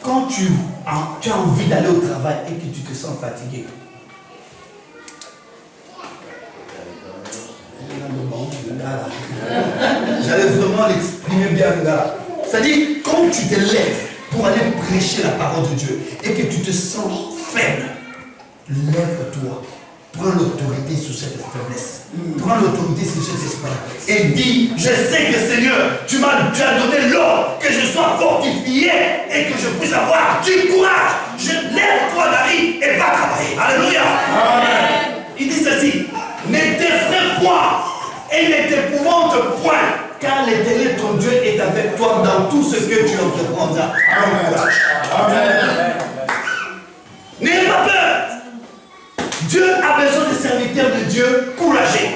quand tu as envie d'aller au travail et que tu te sens fatigué, j'allais vraiment l'exprimer bien là. C'est-à-dire, quand tu te lèves pour aller prêcher la parole de Dieu et que tu te sens faible, lève-toi. Prends l'autorité sur cette faiblesse. Prends l'autorité sur cet espoir. Et dis, je sais que Seigneur, tu as donné l'ordre que je sois fortifié et que je puisse avoir du courage. Lève-toi, David, et va travailler. Alléluia. Amen. Il dit ceci, ne t'effraie point et ne t'épouvante point, car l'Éternel ton Dieu est avec toi dans tout ce que tu entreprendras. Amen. Amen. N'ayez pas peur. Dieu a besoin des serviteurs de Dieu courageux.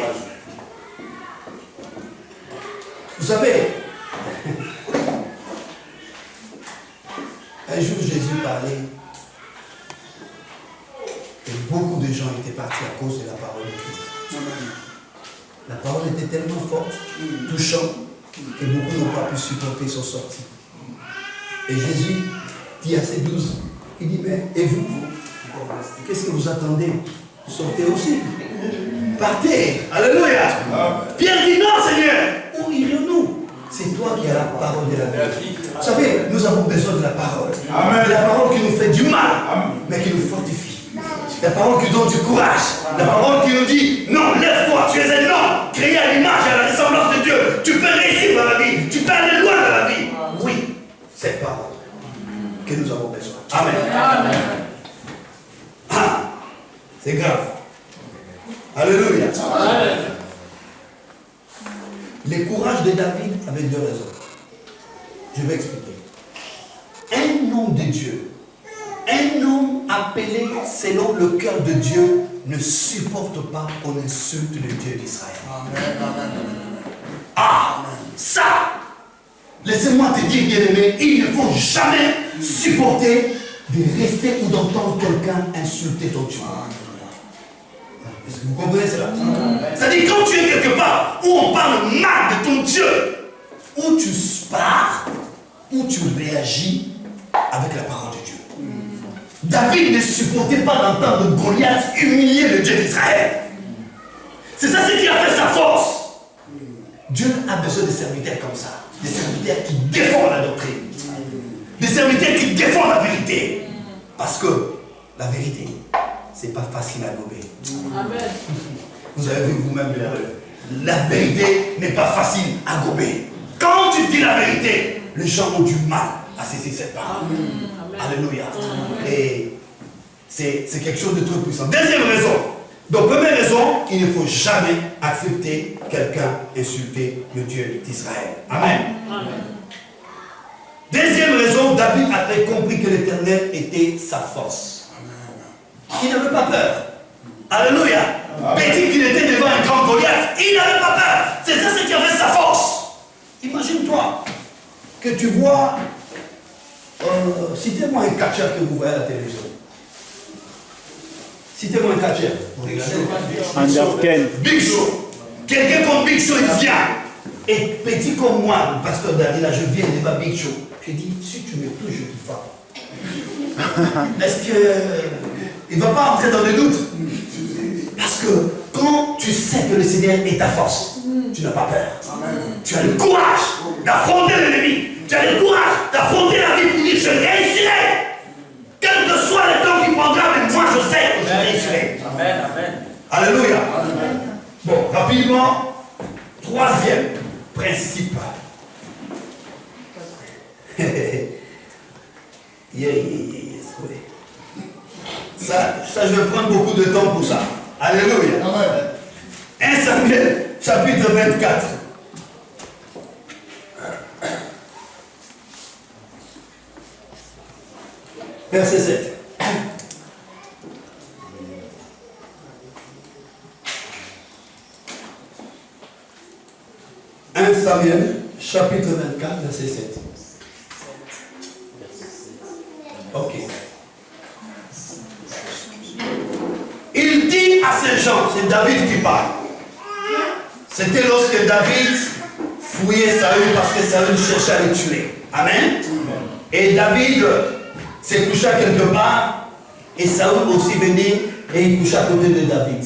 Vous savez, un jour Jésus parlait et beaucoup de gens étaient partis à cause de la parole de Christ. La parole était tellement forte, touchante, que beaucoup n'ont pas pu supporter, sont sortis. Et Jésus dit à ses 12, il dit, mais et vous, qu'est-ce que vous attendez? Sortez aussi. Partez. Alléluia. Pierre dit non, Seigneur. Où irons-nous? C'est toi qui as la parole de la vérité. Vous savez, nous avons besoin de la parole. Amen. De la parole qui nous fait du mal, mais qui nous fortifie. La parole qui donne du courage. La parole qui nous dit, non, lève-toi, tu es un homme, créé à l'image et à la ressemblance de Dieu. Tu peux réussir dans la vie, tu peux aller loin dans la vie. Oui, cette parole que nous avons besoin. Amen. Amen. Ah, c'est grave. Alléluia. Amen. Le courage de David avait deux raisons. Je vais expliquer. Un homme de Dieu, un homme appelé selon le cœur de Dieu, ne supporte pas qu'on insulte le Dieu d'Israël. Ah, ça, laissez-moi te dire, bien-aimé, il ne faut jamais supporter de rester ou d'entendre quelqu'un insulter ton Dieu. Est-ce que vous comprenez cela? C'est-à-dire, quand tu es quelque part où on parle mal de ton Dieu, où tu pars, où tu réagis avec la parole de Dieu. David ne supportait pas d'entendre Goliath humilier le Dieu d'Israël. C'est ça ce qui a fait sa force. Dieu a besoin de serviteurs comme ça. Des serviteurs qui défendent la doctrine. Des serviteurs qui défendent la vérité. Parce que la vérité, c'est pas facile à gober. Amen. Vous avez vu vous-même la vérité n'est pas facile à gober. Quand tu dis la vérité, les gens ont du mal à saisir cette parole. Alléluia. Et c'est quelque chose de très puissant. Deuxième raison. Donc, première raison, il ne faut jamais accepter quelqu'un insulter le Dieu d'Israël. Amen. Deuxième raison, David avait compris que l'Éternel était sa force. Il n'avait pas peur. Alléluia. Petit qu'il était devant un grand Goliath, il n'avait pas peur. C'est ça ce qui avait sa force. Imagine-toi que tu vois, citez-moi un catcheur que vous voyez à la télévision. Citez-moi un catcheur. Vous regardez. Big Show. Quelqu'un comme Big Show, il vient. Et petit comme moi, le pasteur David, là, je viens devant Big Show. Je dis, si tu me touches, je te frappe. Est-ce qu'il ne va pas entrer dans les doutes? Parce que quand tu sais que le Seigneur est ta force, tu n'as pas peur. Tu as le courage d'affronter l'ennemi. Tu as le courage d'affronter la vie pour dire je réussirai. Quel que soit le temps qu'il prendra, mais moi je sais que je réussirai. Amen, amen. Alléluia. Amen. Bon, rapidement, troisième principe. Ça, je vais prendre beaucoup de temps pour ça. Alléluia. Amen. 1 Samuel, chapitre 24. Verset 7. Samuel, chapitre 24, verset 7. Ok. Il dit à ces gens, c'est David qui parle. C'était lorsque David fouillait Saül parce que Saül cherchait à le tuer. Amen. Et David s'est couché quelque part et Saül aussi venait et il couchait à côté de David.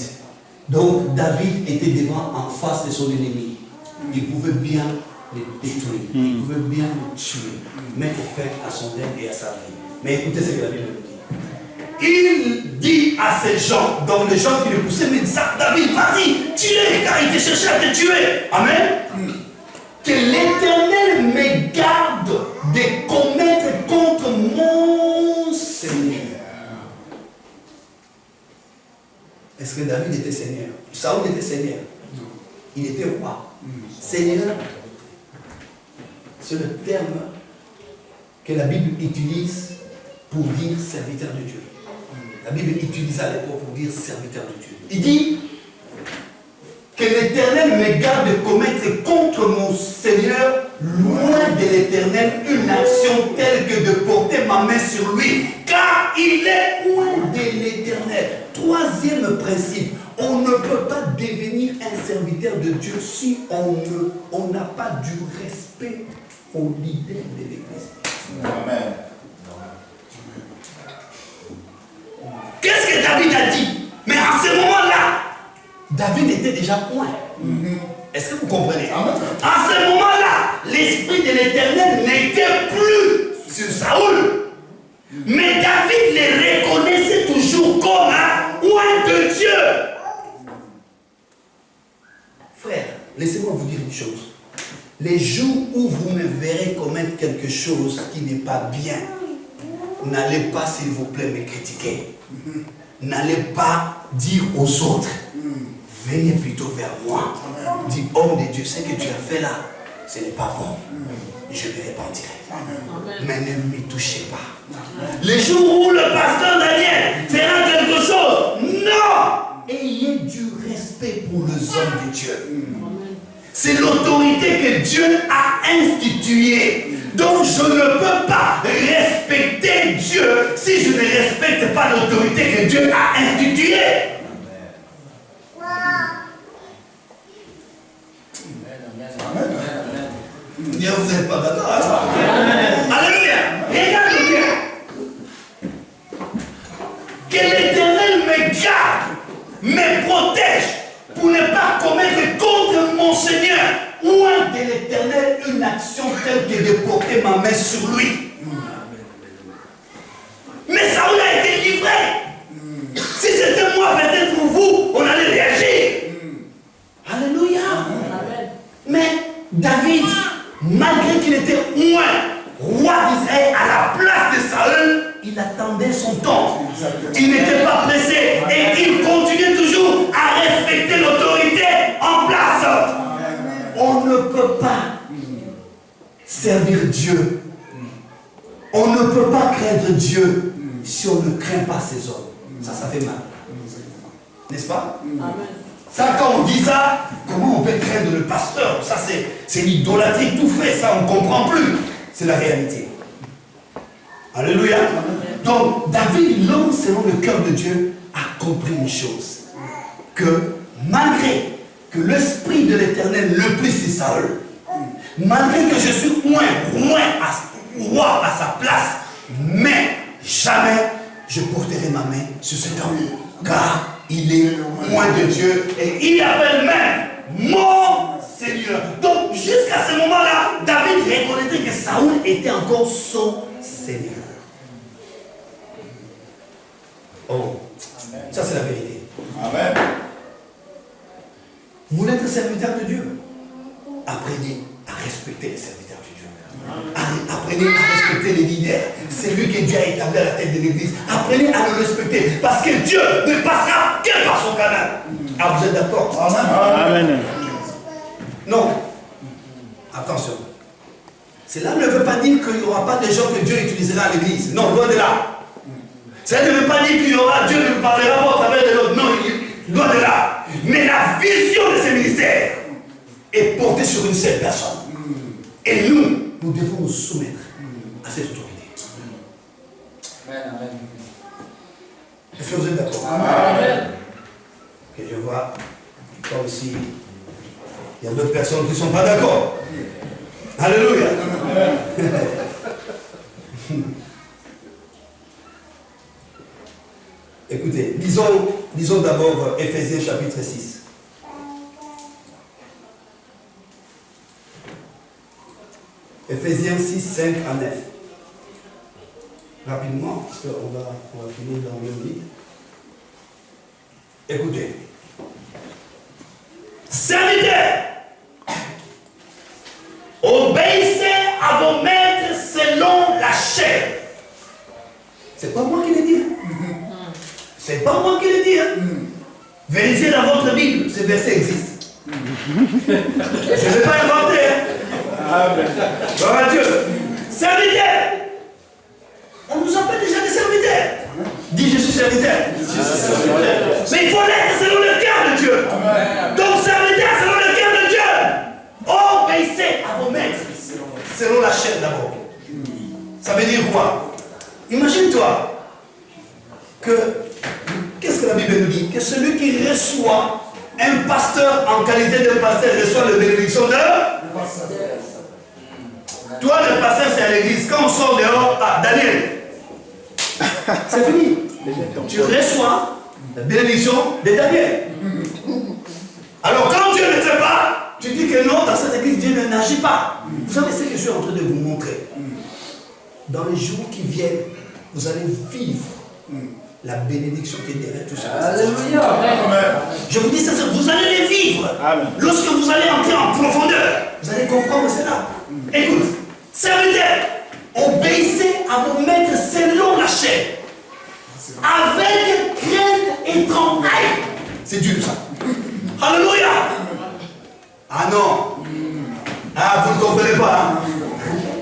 Donc David était devant en face de son ennemi. Il pouvait bien le détruire, il pouvait bien le tuer, mettre fin à son règne et à sa vie. Mais écoutez ce que la Bible dit. Il dit à ces gens, donc les gens qui le poussaient, mais ça, David, vas-y, tue-les, car il te cherchait à te tuer. Amen. Que l'Éternel me garde de commettre contre mon Seigneur. Est-ce que David était Seigneur? Saül était Seigneur. Il était roi. Seigneur, c'est le terme que la Bible utilise pour dire serviteur de Dieu. La Bible utilise à l'époque pour dire serviteur de Dieu. Il dit que l'Éternel me garde de commettre contre mon Seigneur, loin de l'Éternel, une action telle que de porter ma main sur lui, car il est loin de l'Éternel. Troisième principe, on ne peut pas devenir un serviteur de Dieu si on n'a pas du respect au leader de l'Église. Amen. Qu'est-ce que David a dit? Mais en ce moment-là, David était déjà point. Est-ce que vous comprenez? En ce moment-là, l'Esprit de l'Éternel n'était plus sur Saül. Mais David le reconnaissait toujours comme un loin de Dieu. Frère, laissez-moi vous dire une chose. Les jours où vous me verrez commettre quelque chose qui n'est pas bien, n'allez pas, s'il vous plaît, me critiquer. N'allez pas dire aux autres, venez plutôt vers moi. Dis, homme de Dieu, ce que tu as fait là, ce n'est pas bon. Je me repentirai. Mais ne m'y touchez pas. Les jours où le pasteur Daniel fera quelque chose, non! Ayez du respect pour les hommes de Dieu. C'est l'autorité que Dieu a instituée. Donc je ne peux pas respecter Dieu si je ne respecte pas l'autorité que Dieu a instituée. Bien, vous n'êtes pas d'accord, hein? Alléluia. Regarde bien. Que l'Éternel me garde, me protège pour ne pas commettre contre mon Seigneur. Loin de l'Éternel une action telle que de porter ma main sur lui. Mais Saoul a été livré. Si c'était moi, peut-être pour vous, on allait réagir. Alléluia. Mais David, malgré qu'il était roi d'Israël à la place de Saül, il attendait son temps. Il n'était pas pressé et il continuait toujours à respecter l'autorité en place. On ne peut pas servir Dieu. On ne peut pas craindre Dieu si on ne craint pas ses hommes. Ça fait mal. N'est-ce pas? Amen. Ça, quand on dit ça, comment on peut craindre le pasteur? Ça, c'est l'idolâtrie tout fait. Ça, on ne comprend plus. C'est la réalité. Alléluia. Donc, David, l'homme selon le cœur de Dieu, a compris une chose. Que malgré que l'esprit de l'Éternel le prit sur Saül, malgré que je suis roi à sa place, mais jamais je porterai ma main sur cet homme. Car il est loin de Dieu et il appelle même mon Seigneur. Donc jusqu'à ce moment-là, David reconnaîtrait que Saül était encore son Seigneur. Oh, ça c'est la vérité. Amen. Vous voulez être serviteur de Dieu? Apprenez à respecter les serviteurs de Dieu. Apprenez à respecter les leaders. C'est lui que Dieu a établi à la tête de l'église. Apprenez à le respecter. Parce que Dieu ne passera que par son canal. Ah, vous êtes d'accord? Amen. Non. Attention. Cela ne veut pas dire qu'il n'y aura pas de gens que Dieu utilisera à l'église. Non, loin de là. Cela ne veut pas dire qu'il y aura, Dieu ne parlera pas au travers de l'autre. Non, loin de là. Mais la vision de ce ministère est portée sur une seule personne. Et nous devons nous soumettre à cette autorité. Amen. Est-ce que vous êtes d'accord? Amen. Que je vois comme si il y a d'autres personnes qui ne sont pas d'accord. Alléluia. Écoutez, lisons d'abord Ephésiens chapitre 6. Ephésiens 6, 5 à 9. Rapidement, parce qu'on va finir dans le livre. Écoutez. Serviteurs, obéissez à vos maîtres selon la chair. C'est pas moi qui l'ai dit. C'est pas moi qui l'ai dit. Vérifiez dans votre Bible, ce verset existe. Je ne vais pas inventer. Gloire à Dieu. Serviteurs. On nous appelle déjà des serviteurs. Dis, je suis serviteur. Mais il faut l'être selon le cœur de Dieu. Donc, serviteur selon le cœur de Dieu. Obéissez à vos maîtres. Selon la chair d'abord. Ça veut dire quoi? Imagine-toi qu'est-ce que la Bible nous dit? Que celui qui reçoit un pasteur en qualité de pasteur reçoit la bénédiction de toi, le pasteur, c'est à l'église. Quand on sort dehors, Daniel, c'est fini. Tu reçois la bénédiction de Daniel. Alors, quand Dieu ne fait pas, tu dis que non, dans cette église, Dieu n'agit pas. Vous savez ce que je suis en train de vous montrer? Dans les jours qui viennent, vous allez vivre la bénédiction qui est derrière tout ça. Alléluia. Je vous dis ça, vous allez les vivre. Amen. Lorsque vous allez entrer en profondeur, vous allez comprendre cela. Écoute, serviteurs, obéissez à vos maîtres selon la chair, avec crainte et tremblement. C'est dur ça. Alléluia. Ah non. Ah, vous ne comprenez pas. Hein?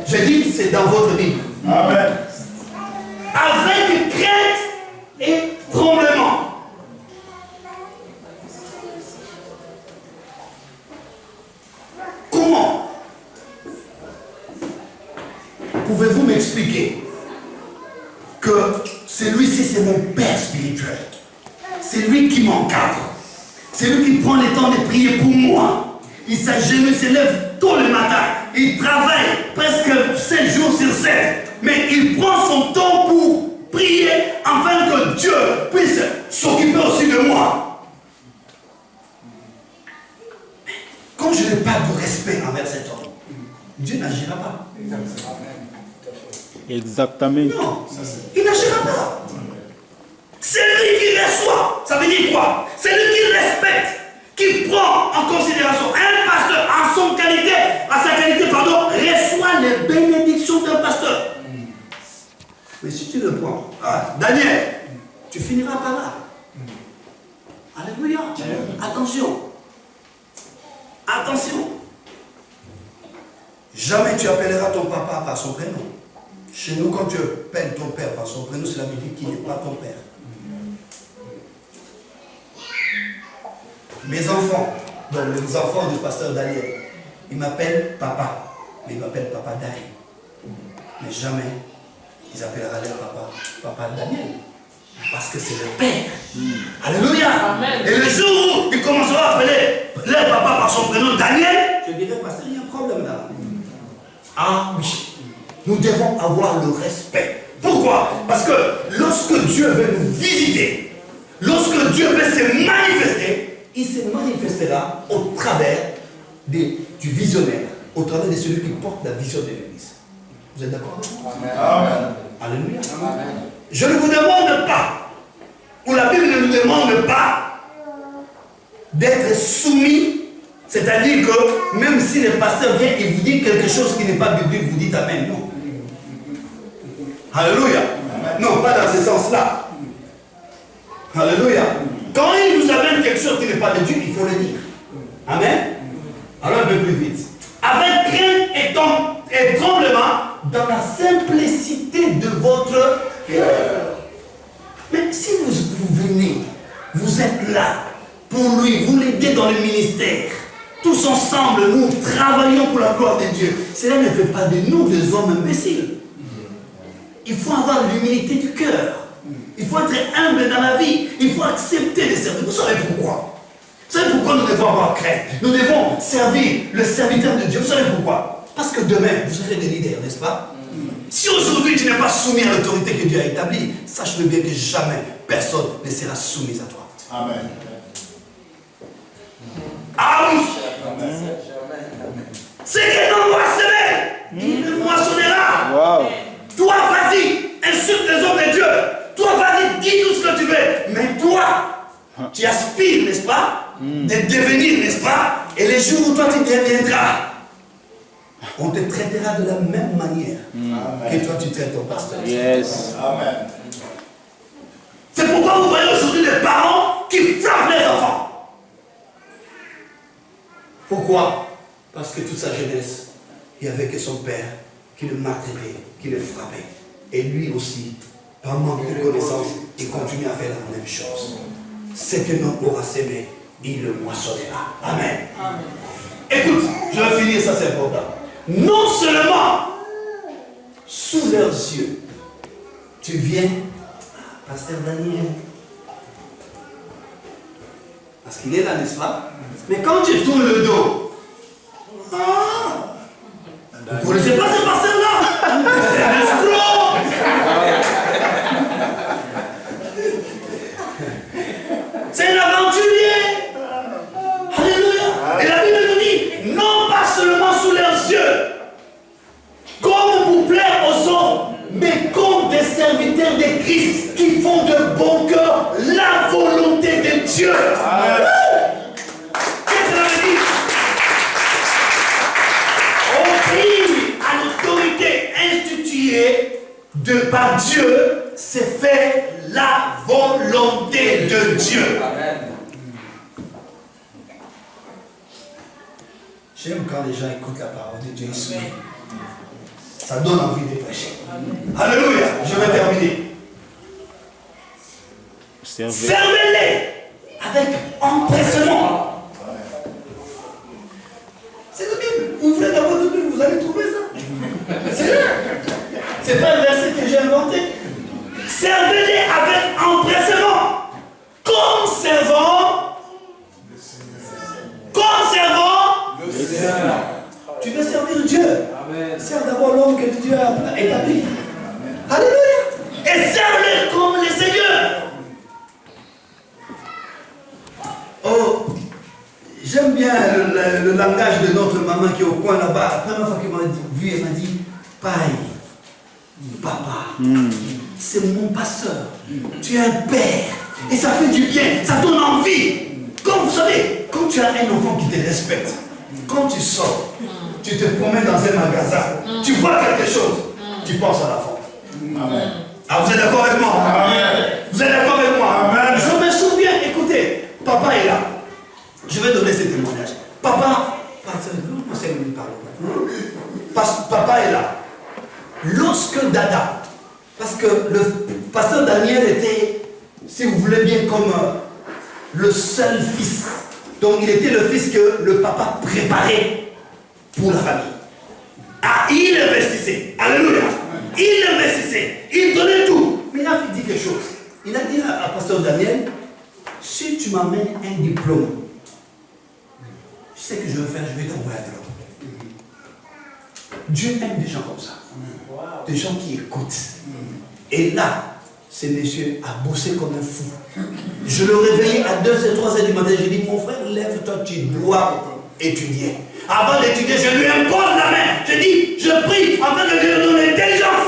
Je dis, c'est dans votre Bible. Amen. Avec crainte et tremblement. Comment pouvez-vous m'expliquer que celui-ci c'est mon père spirituel, c'est lui qui m'encadre, c'est lui qui prend le temps de prier pour moi, il s'agenouille, se lève tôt le matin, il travaille presque 7 jours sur 7, mais il prend son temps pour prier afin que Dieu puisse s'occuper aussi de moi. Quand je n'ai pas de respect envers cet homme, Dieu n'agira pas. Exactement. Non, il n'agira pas. C'est lui qui reçoit. Ça veut dire quoi? C'est lui qui respecte, qui prend en considération. Un pasteur, à sa qualité, reçoit les bénédictions d'un pasteur. Mais si tu le prends, Daniel, tu finiras par là. Alléluia. Attention. Attention. Jamais tu appelleras ton papa par son prénom. Chez nous, quand tu appelles ton père par son prénom, cela veut dire qu'il n'est pas ton père. Mes enfants, donc les enfants du pasteur Daniel, ils m'appellent papa, mais ils m'appellent papa Daniel. Mais jamais ils appelleront leur papa Daniel. Parce que c'est le père. Alléluia. Amen. Et le jour où ils commenceront à appeler leur papa par son prénom Daniel, je dirais, pasteur, il y a un problème là. Ah oui. Nous devons avoir le respect. Pourquoi? Parce que lorsque Dieu veut nous visiter, lorsque Dieu veut se manifester, il se manifestera au travers du visionnaire, au travers de celui qui porte la vision de l'Église. Vous êtes d'accord? Amen. Alléluia. Amen. Je ne vous demande pas, ou la Bible ne nous demande pas d'être soumis, c'est-à-dire que même si le pasteur vient et vous dit quelque chose qui n'est pas biblique, vous dites Amen. Non. Alléluia. Non, pas dans ce sens-là. Alléluia. Quand il nous amène quelque chose qui n'est pas de Dieu, il faut le dire. Amen. Alors un peu plus vite. Avec crainte et tremblement, dans la simplicité de votre cœur. Mais si vous venez, vous êtes là pour lui, vous l'aidez dans le ministère. Tous ensemble, nous travaillons pour la gloire de Dieu. Cela ne fait pas de nous des hommes imbéciles. Il faut avoir l'humilité du cœur. Il faut être humble dans la vie. Il faut accepter les servir. Vous savez pourquoi? Vous savez pourquoi nous devons avoir crainte? Nous devons servir le serviteur de Dieu. Vous savez pourquoi? Parce que demain, vous serez des leaders, n'est-ce pas? Si aujourd'hui tu n'es pas soumis à l'autorité que Dieu a établie, sache-le bien que jamais personne ne sera soumis à toi. Amen. Ah oui! C'est que l'on doit semer, il le moissonnera. Wow. Toi, vas-y, insulte les hommes de Dieu. Toi, vas-y, dis tout ce que tu veux. Mais toi, tu aspires, n'est-ce pas, de devenir, n'est-ce pas? Et les jours où toi tu deviendras, on te traitera de la même manière que toi tu traites ton pasteur. Yes. Amen. C'est pourquoi vous voyez aujourd'hui des parents qui frappent les enfants. Pourquoi? Parce que toute sa jeunesse, il n'y avait que son père qui le maltraitait, qui le frappait. Et lui aussi, par manque de connaissance, il continue à faire la même chose. Ce que l'on aura sémé, il le moissonnera. Amen. Amen. Écoute, je vais finir, ça c'est important. Non seulement sous leurs yeux, tu viens, pasteur Daniel, parce qu'il est là, n'est-ce pas? Mais quand tu tournes le dos, vous ne connaissez pas ce pasteur-là? C'est un escroc! C'est un aventurier! Alléluia! Et la Bible nous dit, non pas seulement sous leurs yeux, comme pour plaire aux hommes, mais comme des serviteurs serviteurs de Christ qui font de bon cœur la volonté de Dieu. Qu'est-ce que ça veut dire? Obéir à l'autorité instituée par Dieu, c'est faire la volonté de Dieu. Amen. J'aime quand les gens écoutent la parole de Dieu. Ça donne envie de prêcher. Alléluia. Je vais terminer. Servez-les avec empressement. C'est la Bible. Ouvrez la votre Bible, vous allez trouver ça. C'est là. C'est pas un verset que j'ai inventé. Servez-les avec empressement. Comme servant. Le Seigneur. Tu veux servir Dieu. Amen. Sers d'abord l'homme que Dieu a établi. Amen. Alléluia. Et serve-le comme le Seigneur. Oh, j'aime bien le langage de notre maman qui est au coin là-bas. La première fois qu'elle m'a vu, elle m'a dit, paille, papa, c'est mon pasteur. Tu es un père. Et ça fait du bien, ça donne envie. Comme vous savez, quand tu as un enfant qui te respecte, quand tu sors, tu te promènes dans un magasin, tu vois quelque chose, tu penses à l'enfant. Amen. Ah, vous êtes d'accord avec moi? Amen. Vous êtes d'accord avec moi? Amen. Je me souviens, écoutez, papa est là. Je vais donner ce témoignage. Papa est là. Lorsque Dada, parce que le pasteur Daniel était, si vous voulez bien, comme le seul fils. Donc il était le fils que le papa préparait pour la famille. Ah, il investissait. Alléluia. Il investissait. Il donnait tout. Mais il a dit quelque chose. Il a dit à pasteur Daniel, si tu m'amènes un diplôme, tu sais que je vais faire, je vais t'envoyer un diplôme. Dieu aime des gens comme ça. Des gens qui écoutent. Et là, ce monsieur a bossé comme un fou. Je le réveillais à 2h, 3h du matin. J'ai dit, mon frère, lève-toi, tu dois étudier. Avant d'étudier, je lui impose la main. Je dis, je prie afin que Dieu lui donne l'intelligence.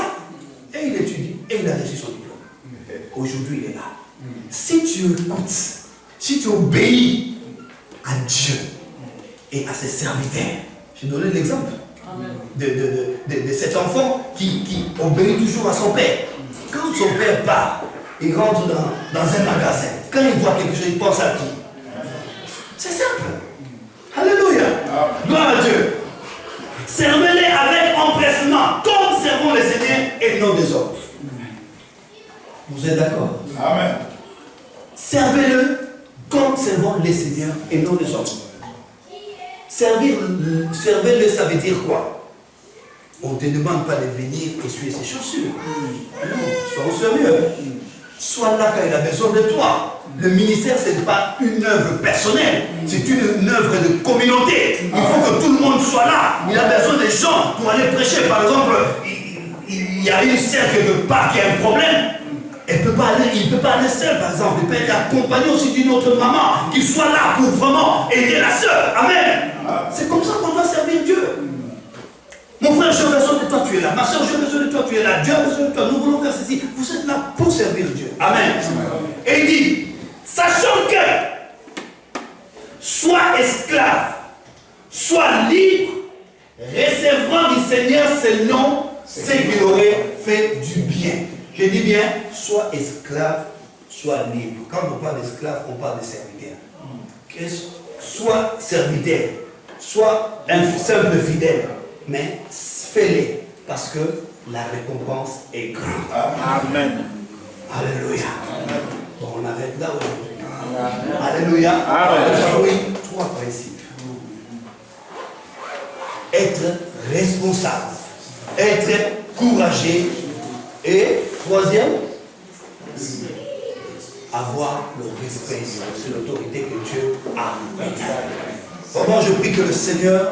Et il étudie. Et il a reçu son diplôme. Aujourd'hui, il est là. Si tu écoutes, si tu obéis à Dieu et à ses serviteurs, j'ai donné l'exemple de cet enfant qui obéit toujours à son père. Quand son père part, il rentre dans un magasin. Quand il voit quelque chose, il pense à qui? C'est simple. Alléluia. Gloire à Dieu. Servez-les avec empressement, comme servons les Seigneurs et non des hommes. Vous êtes d'accord? Amen. Servez-le comme servons les Seigneurs et non les hommes. Servez-le, ça veut dire quoi? On ne te demande pas de venir essuyer ses chaussures. Non, sois sérieux. Sois là quand il a besoin de toi. Le ministère, ce n'est pas une œuvre personnelle, c'est une œuvre de communauté. Il faut que tout le monde soit là. Il a besoin des gens pour aller prêcher. Par exemple, il y a une sœur quelque part qui a un problème. Il ne peut pas aller seul, par exemple. Il peut être accompagné aussi d'une autre maman qui soit là pour vraiment aider la sœur. Amen. C'est comme ça qu'on doit servir Dieu. Mon frère, j'ai besoin de toi, tu es là. Ma soeur, j'ai besoin de toi, tu es là. Dieu a besoin de toi. Nous voulons faire ceci. Vous êtes là pour servir Dieu. Amen. Et il dit, sachant que sois esclave, sois libre, recevant du Seigneur selon ce qu'il aurait fait du bien. Je dis bien, sois esclave, sois libre. Quand on parle d'esclave, on parle de serviteur. Sois serviteur, sois un simple fidèle, mais fais-les parce que la récompense est grande. Amen. Alléluia. Bon, on arrête là aujourd'hui. Alléluia. Amen. Oui, 3 principes. Être responsable, être courageux et 3e, avoir le respect de l'autorité que Dieu a établie. Vraiment, je prie que le Seigneur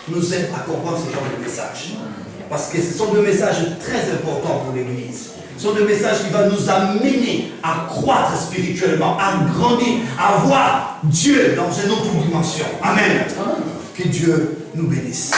nous aide à comprendre ce genre de messages. Parce que ce sont des messages très importants pour l'Église. Ce sont des messages qui vont nous amener à croître spirituellement, à grandir, à voir Dieu dans une autre dimension. Amen. Que Dieu nous bénisse.